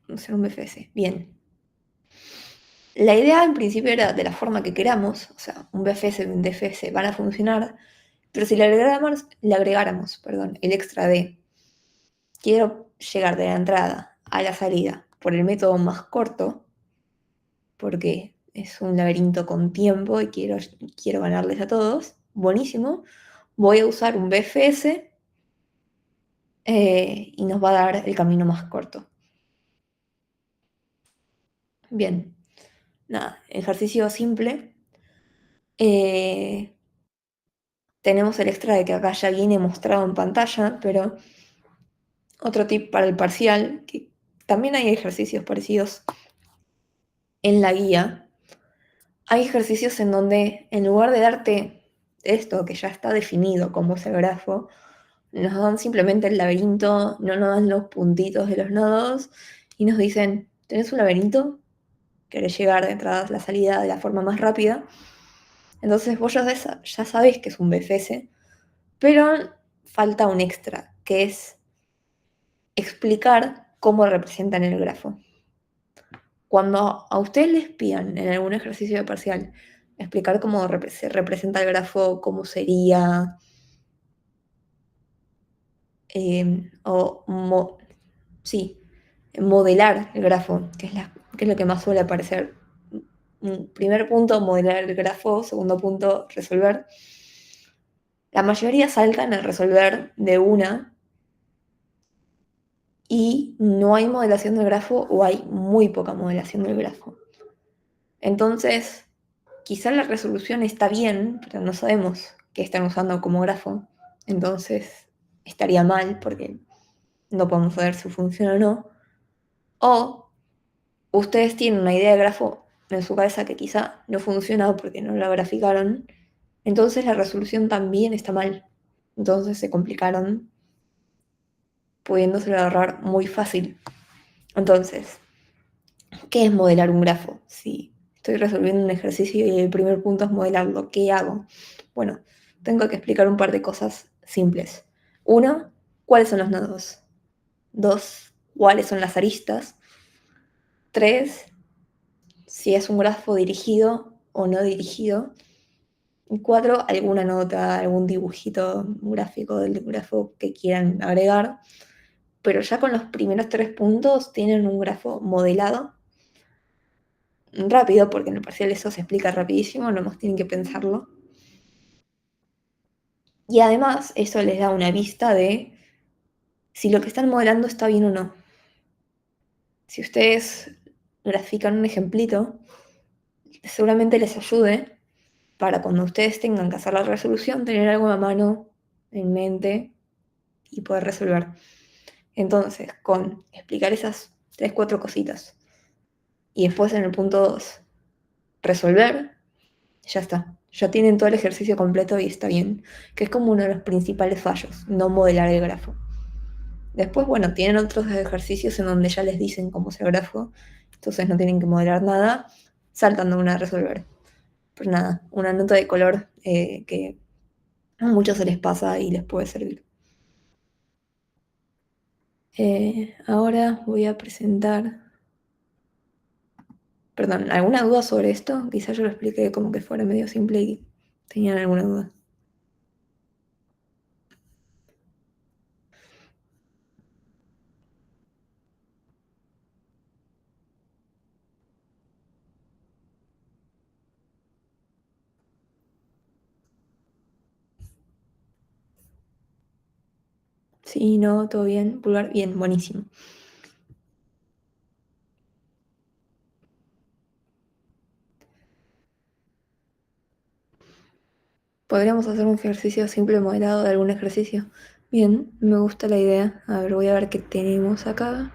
Usar un BFS. Bien. La idea en principio era de la forma que queramos, o sea, un BFS y un DFS van a funcionar, pero si le agregáramos, el extra de quiero llegar de la entrada a la salida por el método más corto, porque es un laberinto con tiempo y quiero ganarles a todos, buenísimo, voy a usar un BFS y nos va a dar el camino más corto. Bien, nada, ejercicio simple. Eh, Tenemos el extra de que acá ya viene mostrado en pantalla, pero otro tip para el parcial, que también hay ejercicios parecidos en la guía. Hay ejercicios en donde en lugar de darte esto que ya está definido como es el grafo, nos dan simplemente el laberinto, no nos dan los puntitos de los nodos y nos dicen, ¿tenés un laberinto? ¿Querés llegar de entrada a la salida de la forma más rápida? Entonces vos ya sabés que es un BFS, pero falta un extra, que es explicar cómo representan el grafo. Cuando a ustedes les pidan en algún ejercicio de parcial explicar cómo se representa el grafo, cómo sería, sí, modelar el grafo, que es lo que más suele aparecer. Primer punto, modelar el grafo. Segundo punto, resolver. La mayoría saltan a resolver de una y no hay modelación del grafo o hay muy poca modelación del grafo. Entonces, quizá la resolución está bien, pero no sabemos qué están usando como grafo. Entonces, estaría mal porque no podemos saber si funciona o no. O ustedes tienen una idea de grafo en su cabeza que quizá no funciona porque no la graficaron. Entonces la resolución también está mal. Entonces se complicaron pudiéndose agarrar muy fácil. Entonces, ¿qué es modelar un grafo? Si estoy resolviendo un ejercicio y el primer punto es modelarlo, ¿qué hago? Bueno, tengo que explicar un par de cosas simples. Uno, ¿cuáles son los nodos? Dos, ¿cuáles son las aristas? Tres, si es un grafo dirigido o no dirigido. Y cuatro, alguna nota, algún dibujito gráfico del grafo que quieran agregar. Pero ya con los primeros 3 puntos tienen un grafo modelado rápido, porque en el parcial eso se explica rapidísimo, no más tienen que pensarlo. Y además eso les da una vista de si lo que están modelando está bien o no. Si ustedes grafican un ejemplito, seguramente les ayude para cuando ustedes tengan que hacer la resolución, tener algo a mano, en mente y poder resolver. Entonces, con explicar esas 3, 4 cositas y después en el punto 2, resolver, ya está. Ya tienen todo el ejercicio completo y está bien. Que es como uno de los principales fallos, no modelar el grafo. Después, bueno, tienen otros ejercicios en donde ya les dicen cómo es el grafo, entonces no tienen que modelar nada, saltan de una a resolver. Pero nada, una nota de color que a muchos se les pasa y les puede servir. Ahora voy a presentar. Perdón, ¿alguna duda sobre esto? Quizás yo lo expliqué como que fuera medio simple y tenían alguna duda. Sí, no, todo bien. Pulgar, bien, buenísimo. Podríamos hacer un ejercicio simple modelado de algún ejercicio. Bien, me gusta la idea. A ver, voy a ver qué tenemos acá.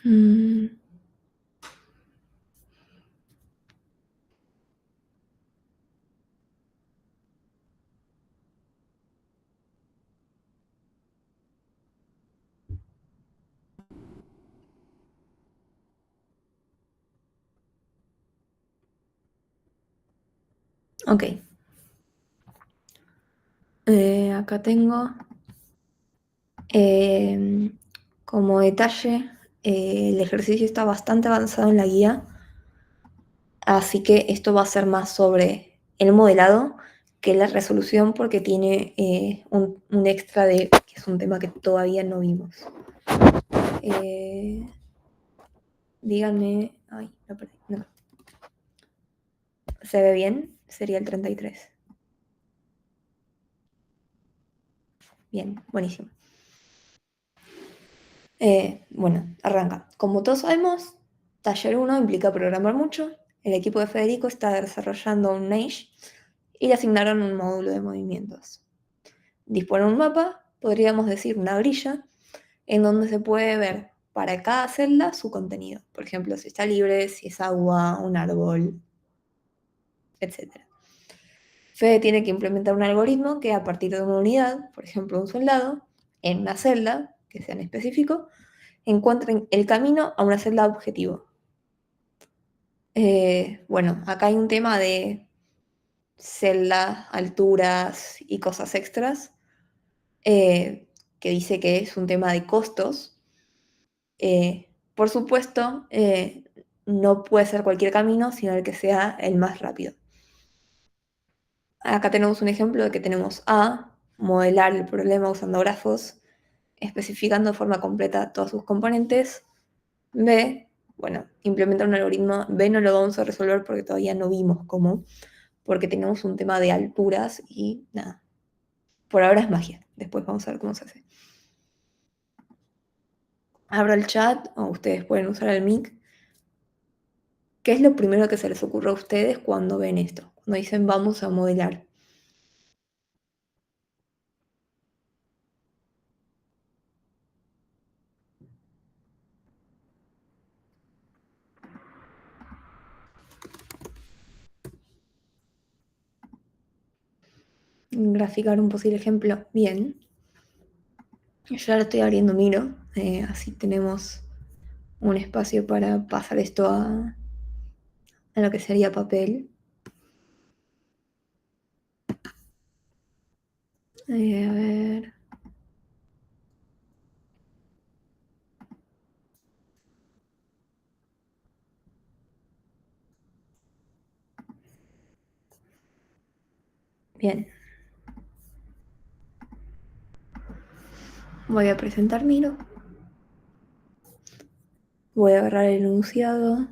Mm, ok. Acá tengo eh, como detalle, el ejercicio está bastante avanzado en la guía, así que esto va a ser más sobre el modelado que la resolución porque tiene un extra de que es un tema que todavía no vimos. Eh, Díganme. Ay, lo perdí. No. ¿Se ve bien? Sería el 33. Bien, buenísimo. Bueno, arranca. Como todos sabemos, taller 1 implica programar mucho. El equipo de Federico está desarrollando un Niche y le asignaron un módulo de movimientos. Dispone un mapa, podríamos decir una grilla, en donde se puede ver para cada celda su contenido. Por ejemplo, si está libre, si es agua, un árbol, etc. Fede tiene que implementar un algoritmo que a partir de una unidad, por ejemplo un soldado, en una celda, que sea en específico, encuentren el camino a una celda objetivo. Bueno, acá hay un tema de celdas, alturas y cosas extras, que dice que es un tema de costos. Por supuesto, no puede ser cualquier camino, sino el que sea el más rápido. Acá tenemos un ejemplo de que tenemos A, modelar el problema usando grafos, especificando de forma completa todos sus componentes. B, bueno, implementar un algoritmo. B no lo vamos a resolver porque todavía no vimos cómo, porque tenemos un tema de alturas y nada. Por ahora es magia, después vamos a ver cómo se hace. Abro el chat o ustedes pueden usar el mic. ¿Qué es lo primero que se les ocurre a ustedes cuando ven esto? Cuando dicen vamos a modelar. Graficar un posible ejemplo. Bien. Yo ya lo estoy abriendo Miro. Así tenemos un espacio para pasar esto a lo que sería papel. A ver. Bien. Voy a presentar Miro. Voy a agarrar el enunciado.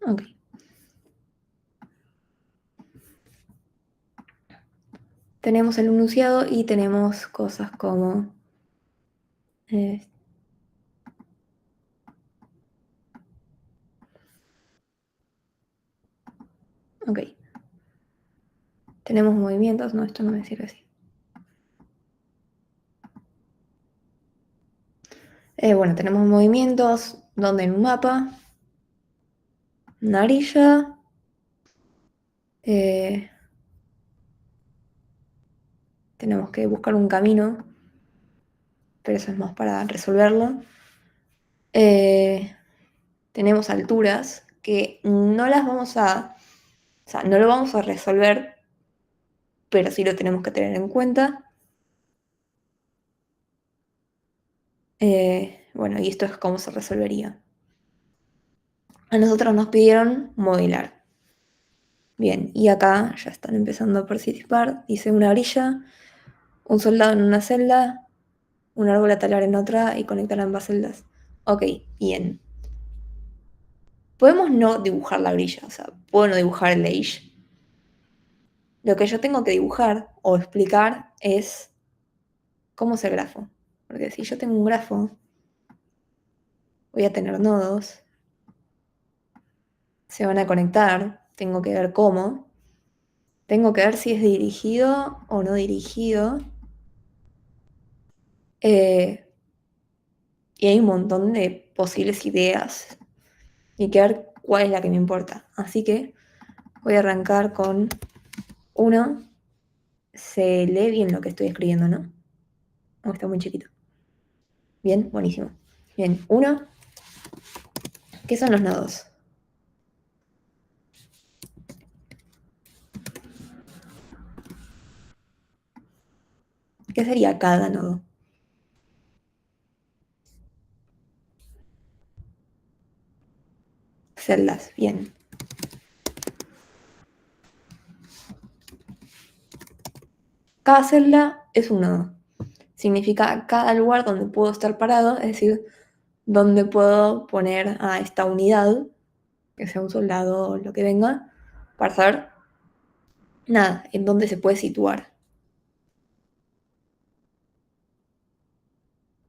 Ok. Tenemos el enunciado y tenemos cosas como... ok. Tenemos movimientos. No, esto no me sirve así. Bueno, tenemos movimientos donde en un mapa, una orilla, tenemos que buscar un camino, pero eso es más para resolverlo. Tenemos alturas que no las vamos a, o sea, no lo vamos a resolver, pero sí lo tenemos que tener en cuenta. Bueno, y esto es cómo se resolvería. A nosotros nos pidieron modelar. Bien, y acá ya están empezando a participar. Dice una orilla, un soldado en una celda, un árbol a talar en otra y conectar ambas celdas. Ok, bien. Podemos no dibujar la orilla, o sea, puedo no dibujar el age. Lo que yo tengo que dibujar o explicar es cómo es el grafo. Porque si yo tengo un grafo, voy a tener nodos, se van a conectar, tengo que ver cómo, tengo que ver si es dirigido o no dirigido. Y hay un montón de posibles ideas y que ver cuál es la que me importa. Así que voy a arrancar con uno. Se lee bien lo que estoy escribiendo, ¿no? Oh, está muy chiquito. Bien, buenísimo. Bien, uno. ¿Qué son los nodos? ¿Qué sería cada nodo? Celdas, bien. Cada celda es un nodo. Significa cada lugar donde puedo estar parado, es decir, donde puedo poner a esta unidad, que sea un soldado o lo que venga, para saber, nada, en dónde se puede situar.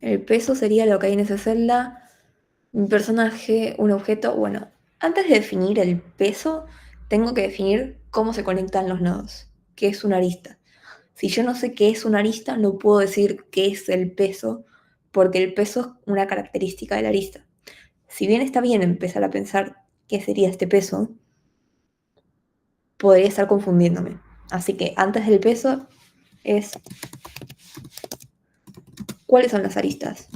El peso sería lo que hay en esa celda. Un personaje, un objeto. Bueno, antes de definir el peso, tengo que definir cómo se conectan los nodos, qué es una arista. Si yo no sé qué es una arista, no puedo decir qué es el peso, porque el peso es una característica de la arista. Si bien está bien empezar a pensar qué sería este peso, podría estar confundiéndome. Así que antes del peso es cuáles son las aristas,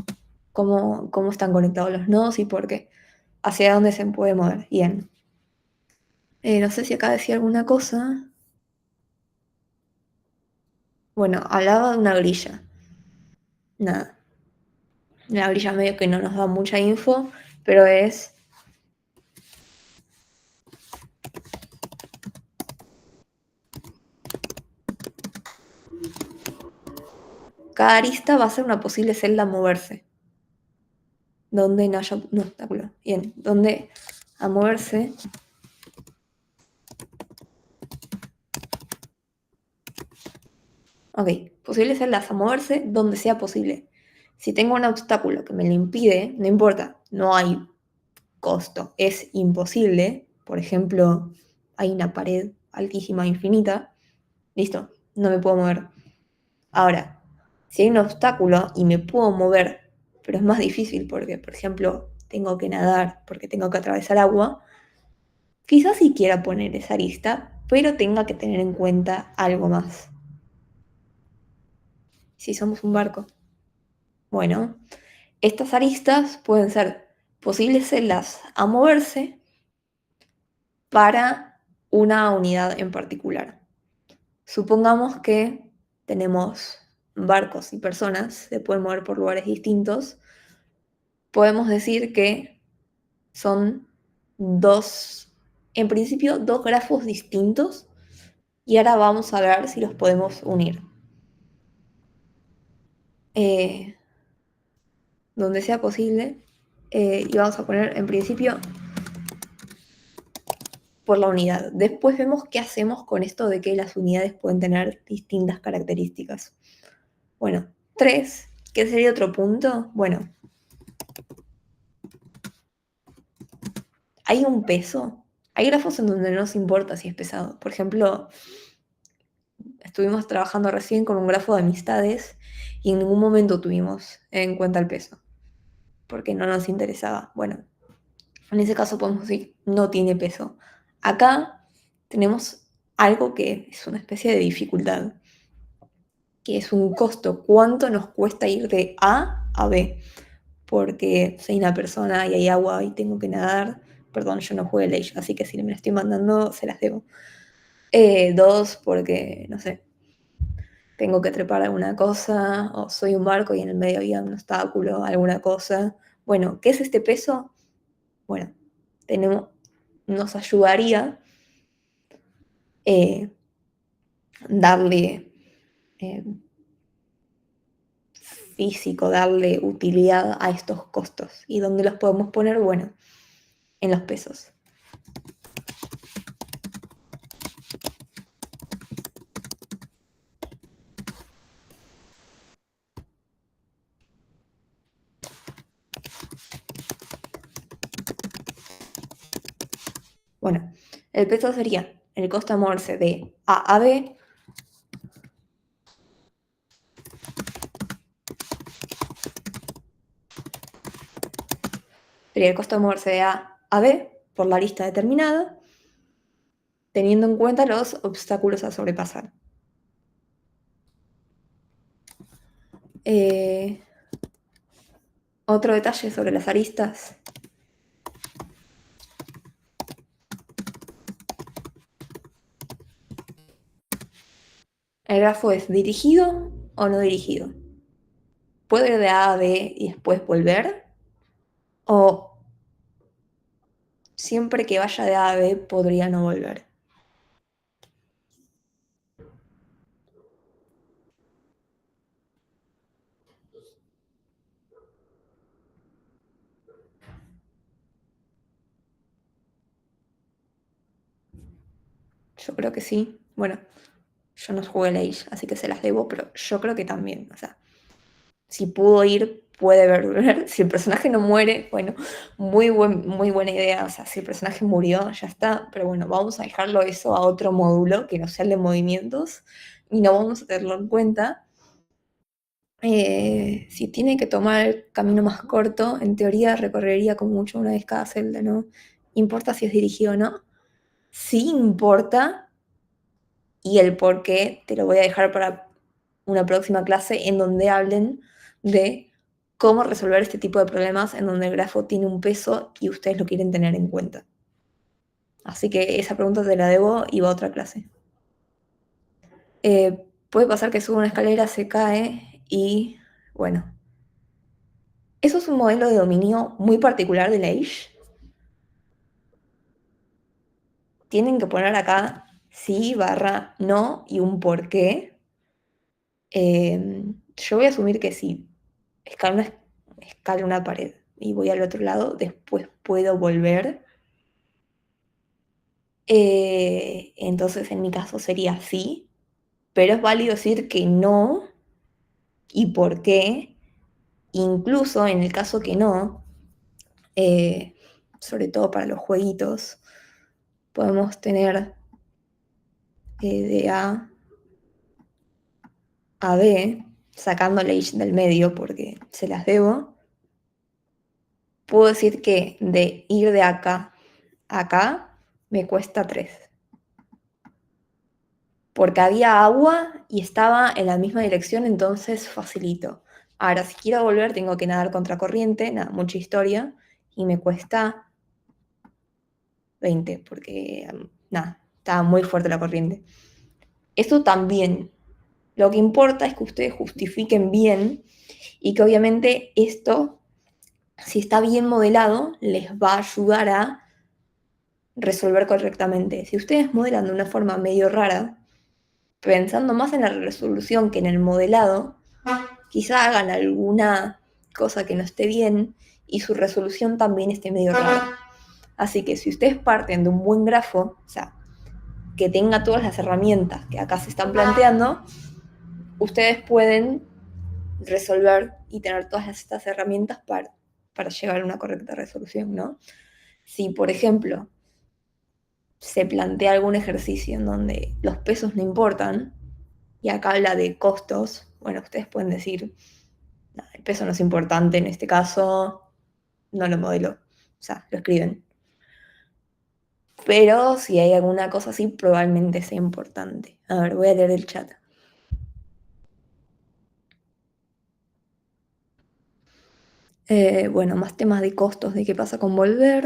cómo están conectados los nodos y por qué, hacia dónde se puede mover. Bien. No sé si acá decía alguna cosa. Bueno, hablaba de una grilla. Nada. La grilla medio que no nos da mucha info, pero es... Cada arista va a ser una posible celda a moverse. Donde no haya un obstáculo. Bien, donde a moverse... Ok, posibles celdas a moverse donde sea posible. Si tengo un obstáculo que me lo impide, no importa, no hay costo, es imposible. Por ejemplo, hay una pared altísima, infinita. Listo, no me puedo mover. Ahora, si hay un obstáculo y me puedo mover, pero es más difícil porque, por ejemplo, tengo que nadar, porque tengo que atravesar agua, quizás sí quiera poner esa arista, pero tenga que tener en cuenta algo más. Si somos un barco. Bueno, estas aristas pueden ser posibles celdas a moverse para una unidad en particular. Supongamos que tenemos barcos y personas, se pueden mover por lugares distintos. Podemos decir que son dos, en principio, dos grafos distintos y ahora vamos a ver si los podemos unir. Eh, donde sea posible y vamos a poner en principio por la unidad. Después vemos qué hacemos con esto de que las unidades pueden tener distintas características. Bueno, 3, ¿qué sería otro punto? Bueno, hay un peso. Hay grafos en donde no nos importa si es pesado. Por ejemplo, estuvimos trabajando recién con un grafo de amistades y en ningún momento tuvimos en cuenta el peso, porque no nos interesaba. Bueno, en ese caso podemos decir no tiene peso. Acá tenemos algo que es una especie de dificultad, que es un costo. ¿Cuánto nos cuesta ir de A a B? Porque soy una persona y hay agua y tengo que nadar. Perdón, yo no juego Age, así que si me la estoy mandando, se las debo. 2, porque, no sé, tengo que trepar alguna cosa, o soy un barco y en el medio había un obstáculo, alguna cosa. Bueno, ¿qué es este peso? Bueno, nos ayudaría eh, darle eh, físico, darle utilidad a estos costos. ¿Y dónde los podemos poner? Bueno, en los pesos. Bueno, el peso sería el costo de moverse de A a B sería el costo de moverse de A a B por la lista determinada, teniendo en cuenta los obstáculos a sobrepasar. Otro detalle sobre las aristas. ¿El grafo es dirigido o no dirigido? ¿Puedo ir de A a B y después volver? ¿O siempre que vaya de A a B podría no volver? Yo creo que sí. Bueno, yo no jugué el Age, así que se las debo, pero yo creo que también. O sea, si pudo ir, puede volver. Si el personaje no muere, bueno, muy buena idea. O sea, si el personaje murió, ya está. Pero bueno, vamos a dejarlo eso a otro módulo que no sea el de movimientos y no vamos a tenerlo en cuenta. Si tiene que tomar el camino más corto, en teoría recorrería como mucho una vez cada celda, ¿no? ¿Importa si es dirigido o no? Sí importa, y el por qué te lo voy a dejar para una próxima clase en donde hablen de cómo resolver este tipo de problemas en donde el grafo tiene un peso y ustedes lo quieren tener en cuenta. Así que esa pregunta te la debo y va a otra clase. Puede pasar que suba una escalera, se cae y, bueno, eso es un modelo de dominio muy particular de la Age. Tienen que poner acá sí, barra, no y un por qué. Yo voy a asumir que si escalo una pared y voy al otro lado, después puedo volver. Entonces en mi caso sería sí, pero es válido decir que no y por qué. Incluso en el caso que no, eh, sobre todo para los jueguitos, podemos tener de a B, sacando la H del medio porque se las debo, puedo decir que de ir de acá a acá me cuesta 3. Porque había agua y estaba en la misma dirección, entonces facilito. Ahora, si quiero volver, tengo que nadar contracorriente, nada, mucha historia, y me cuesta 20, porque, nada, estaba muy fuerte la corriente. Esto también. Lo que importa es que ustedes justifiquen bien y que obviamente esto, si está bien modelado, les va a ayudar a resolver correctamente. Si ustedes modelan de una forma medio rara, pensando más en la resolución que en el modelado, quizá hagan alguna cosa que no esté bien y su resolución también esté medio rara. Así que si ustedes parten de un buen grafo, o sea, que tenga todas las herramientas que acá se están planteando, ustedes pueden resolver y tener todas estas herramientas para llegar a una correcta resolución, ¿no? Si, por ejemplo, se plantea algún ejercicio en donde los pesos no importan, y acá habla de costos, bueno, ustedes pueden decir, no, el peso no es importante en este caso, no lo modelo, o sea, lo escriben. Pero si hay alguna cosa así, probablemente sea importante. A ver, voy a leer el chat. Bueno, más temas de costos, de qué pasa con volver.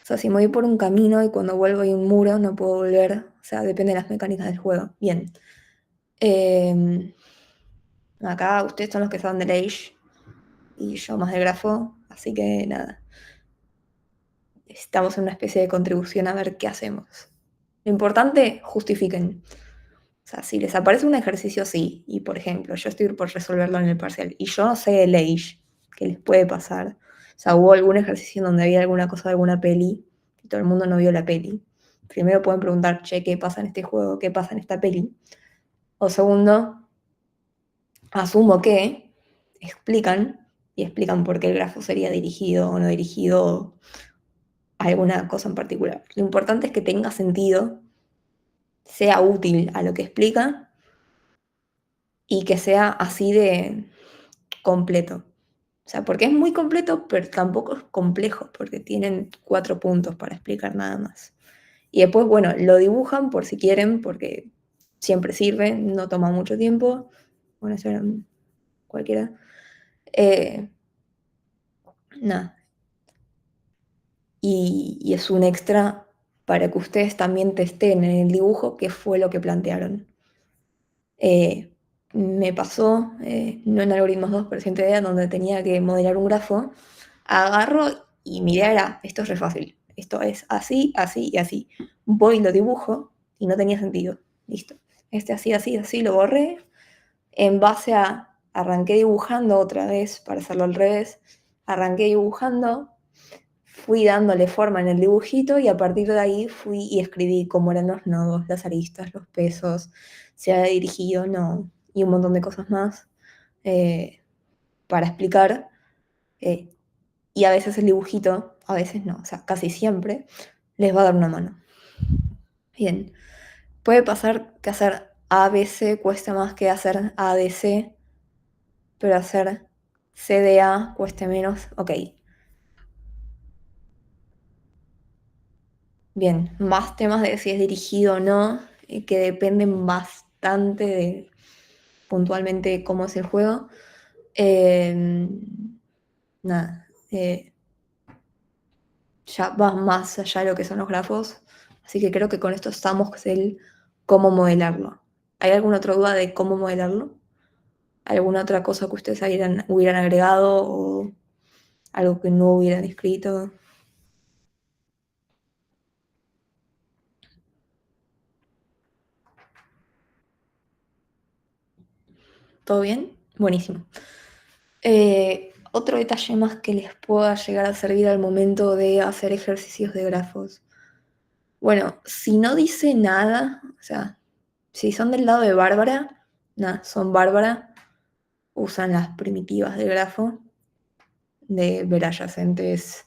O sea, si me voy por un camino y cuando vuelvo hay un muro, no puedo volver. O sea, depende de las mecánicas del juego. Bien. Eh, Acá ustedes son los que saben del Age y yo más de grafo, así que nada. Estamos en una especie de contribución a ver qué hacemos. Lo importante, justifiquen. O sea, si les aparece un ejercicio así, y por ejemplo, yo estoy por resolverlo en el parcial, y yo no sé el age, ¿qué les puede pasar? O sea, hubo algún ejercicio en donde había alguna cosa de alguna peli, y todo el mundo no vio la peli. Primero pueden preguntar, che, ¿qué pasa en este juego? ¿Qué pasa en esta peli? O segundo, asumo que explican, y explican por qué el grafo sería dirigido o no dirigido a alguna cosa en particular. Lo importante es que tenga sentido, sea útil a lo que explica, y que sea así de completo. O sea, porque es muy completo, pero tampoco es complejo, porque tienen 4 puntos para explicar nada más. Y después, bueno, lo dibujan por si quieren, porque siempre sirve, no toma mucho tiempo. Bueno, eso era cualquiera. Eh, Nada. Y es un extra para que ustedes también testeen en el dibujo qué fue lo que plantearon. Eh, Me pasó, no en Algoritmos 2, pero sí en TDA, donde tenía que modelar un grafo, agarro y mi idea era, esto es re fácil, esto es así, así y así. Voy y lo dibujo y no tenía sentido. Listo. Este así, así, así, lo borré. En base a, arranqué dibujando otra vez para hacerlo al revés. Arranqué dibujando, fui dándole forma en el dibujito y a partir de ahí fui y escribí cómo eran los nodos, las aristas, los pesos, se ha dirigido, no, y un montón de cosas más eh, para explicar. eh, y a veces el dibujito, a veces no, o sea, casi siempre, les va a dar una mano. Bien, puede pasar que hacer ABC cueste más que hacer ADC, pero hacer CDA cueste menos. Ok, bien, más temas de si es dirigido o no, que dependen bastante de puntualmente cómo es el juego. Eh, Nada, ya va más allá de lo que son los grafos, así que creo que con esto estamos el cómo modelarlo. ¿Hay alguna otra duda de cómo modelarlo? ¿Alguna otra cosa que ustedes hubieran agregado o algo que no hubieran escrito? ¿Todo bien? Buenísimo. Otro detalle más que les pueda llegar a servir al momento de hacer ejercicios de grafos. Bueno, si no dice nada, o sea, si son del lado de Bárbara, nada, son Bárbara, usan las primitivas de grafo, de ver adyacentes,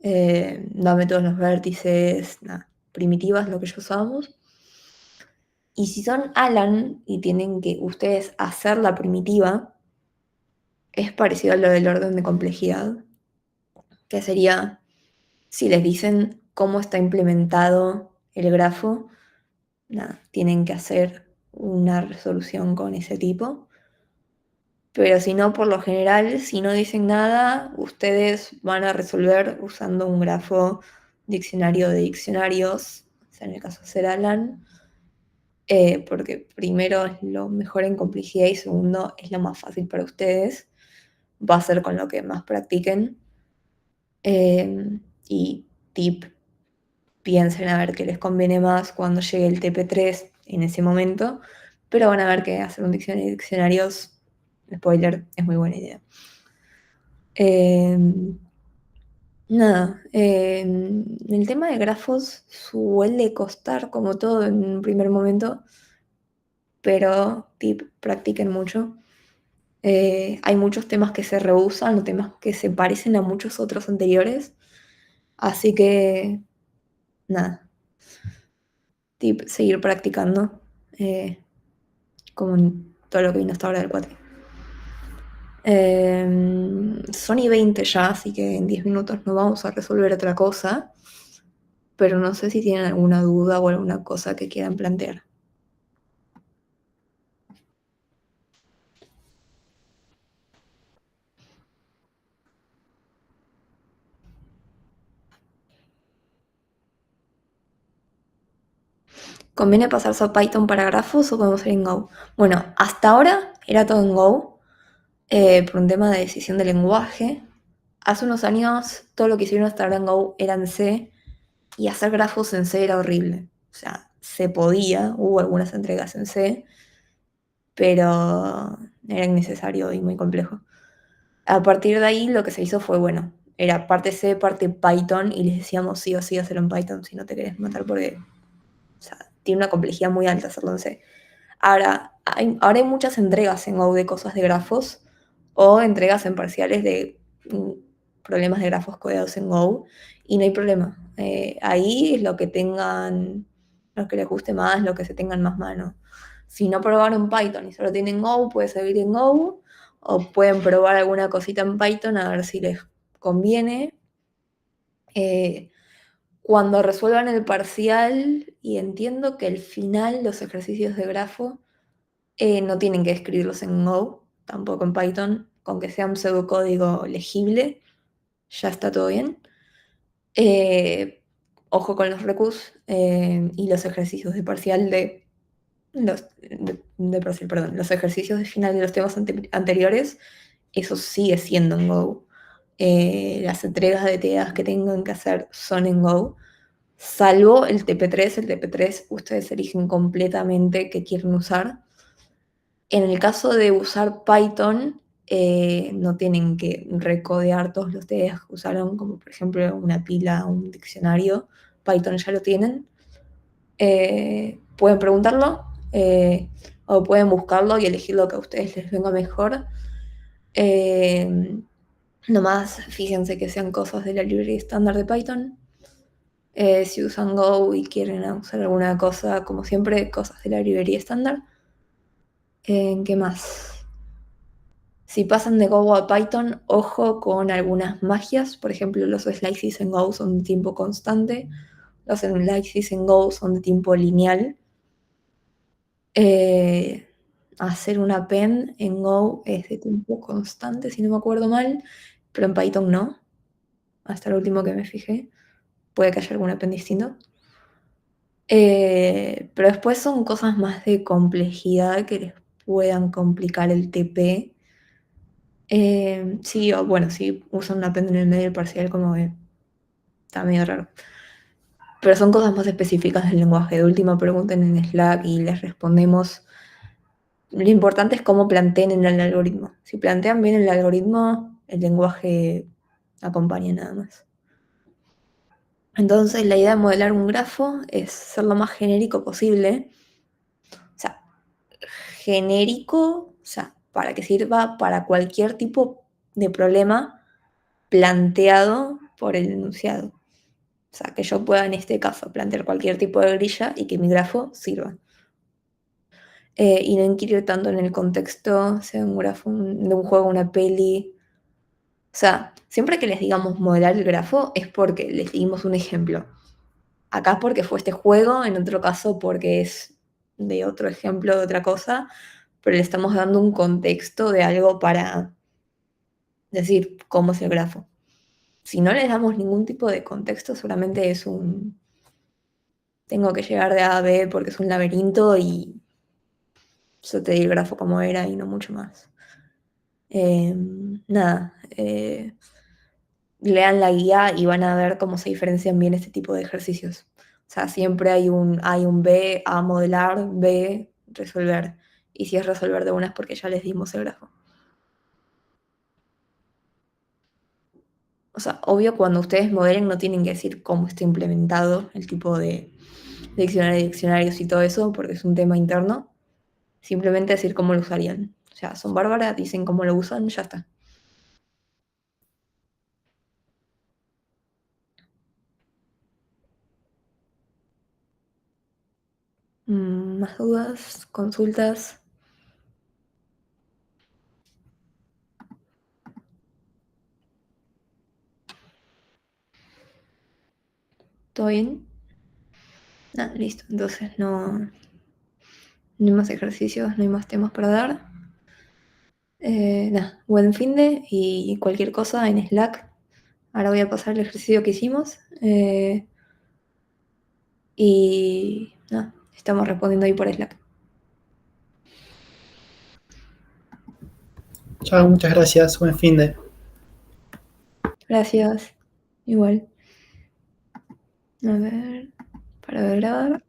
dame todos los vértices, nada, primitivas, lo que ya usamos. Y si son Alan y tienen que ustedes hacer la primitiva, es parecido a lo del orden de complejidad, que sería, si les dicen cómo está implementado el grafo, nada, tienen que hacer una resolución con ese tipo. Pero si no, por lo general, si no dicen nada, ustedes van a resolver usando un grafo diccionario de diccionarios, o sea, en el caso de ser Alan, porque primero es lo mejor en complejidad y segundo es lo más fácil para ustedes. Va a ser con lo que más practiquen. Y tip, piensen a ver qué les conviene más cuando llegue el TP3 en ese momento, pero van a ver que hacer un diccionario de diccionarios, spoiler, es muy buena idea. Eh, Nada, el tema de grafos suele costar como todo en un primer momento, pero tip, practiquen mucho. Hay muchos temas que se reusan o temas que se parecen a muchos otros anteriores, así que nada, tip, seguir practicando, como en todo lo que vino hasta ahora del 4. Son y 20 ya, así que en 10 minutos no vamos a resolver otra cosa, pero no sé si tienen alguna duda o alguna cosa que quieran plantear. ¿Conviene pasarse a Python para grafos o podemos ir en Go? Bueno, hasta ahora era todo en Go, por un tema de decisión de lenguaje. Hace unos años todo lo que hicieron hasta ahora en Go era en C y hacer grafos en C era horrible. O sea, se podía, hubo algunas entregas en C, pero era innecesario y muy complejo. A partir de ahí lo que se hizo fue, bueno, era parte C, parte Python y les decíamos sí o sí hacerlo en Python si no te querés matar porque, o sea, tiene una complejidad muy alta hacerlo en C. Ahora hay muchas entregas en Go de cosas de grafos o entregas en parciales de problemas de grafos codeados en Go y no hay problema. Ahí es lo que tengan, lo que les guste más, lo que se tengan más mano. Si no probaron Python y solo tienen Go, puede seguir en Go o pueden probar alguna cosita en Python a ver si les conviene. Eh, Cuando resuelvan el parcial, y entiendo que al final los ejercicios de grafo no tienen que escribirlos en Go, tampoco en Python, con que sea un pseudocódigo legible, ya está todo bien. Eh, Ojo con los recus y los ejercicios de parcial de parcial, perdón, los ejercicios de final de los temas anteriores, eso sigue siendo en Go. Las entregas de tareas que tengan que hacer son en Go, salvo el TP3 ustedes eligen completamente qué quieren usar. En el caso de usar Python, no tienen que recodear todos los TDs que usaron, como por ejemplo una pila o un diccionario. Python ya lo tienen. Pueden preguntarlo o pueden buscarlo y elegir lo que a ustedes les venga mejor. Eh, Nomás fíjense que sean cosas de la librería estándar de Python. Si usan Go y quieren usar alguna cosa, como siempre, cosas de la librería estándar. ¿Qué más? Si pasan de Go a Python, ojo con algunas magias. Por ejemplo, los slices en Go son de tiempo constante. Los slices en Go son de tiempo lineal. Eh, Hacer una append en Go es de tiempo constante, si no me acuerdo mal, pero en Python no. Hasta lo último que me fijé. Puede que haya algún append distinto. Pero después son cosas más de complejidad que les puedan complicar el TP. Sí, o bueno, sí usan una append en el medio del parcial, como que está medio raro. Pero son cosas más específicas del lenguaje. De última, pregunten en Slack y les respondemos. Lo importante es cómo planteen en el algoritmo. Si plantean bien el algoritmo, el lenguaje acompaña nada más. Entonces, la idea de modelar un grafo es ser lo más genérico posible. O sea, genérico, o sea, para que sirva para cualquier tipo de problema planteado por el enunciado. O sea, que yo pueda en este caso plantear cualquier tipo de grilla y que mi grafo sirva. Y no inquirir tanto en el contexto, sea un grafo de un juego, una peli. O sea, siempre que les digamos modelar el grafo es porque les dimos un ejemplo. Acá porque fue este juego, en otro caso porque es de otro ejemplo de otra cosa, pero le estamos dando un contexto de algo para decir cómo es el grafo. Si no les damos ningún tipo de contexto, solamente es un tengo que llegar de A a B porque es un laberinto y yo te di el grafo como era y no mucho más. Nada, lean la guía y van a ver cómo se diferencian bien este tipo de ejercicios. O sea, siempre hay un B, A modelar, B resolver. Y si es resolver de una es porque ya les dimos el grafo. O sea, obvio, cuando ustedes modelen no tienen que decir cómo está implementado el tipo de diccionarios y todo eso, porque es un tema interno. Simplemente decir cómo lo usarían. O sea, son bárbaras, dicen cómo lo usan, ya está. ¿Más dudas? ¿Consultas? ¿Todo bien? Nada, listo. Entonces no hay más ejercicios, no hay más temas para dar. Nada, buen finde y cualquier cosa en Slack. Ahora voy a pasar el ejercicio que hicimos. Y nada, estamos respondiendo ahí por Slack. Chao, muchas gracias, buen fin de. Gracias. Igual. A ver, para grabar.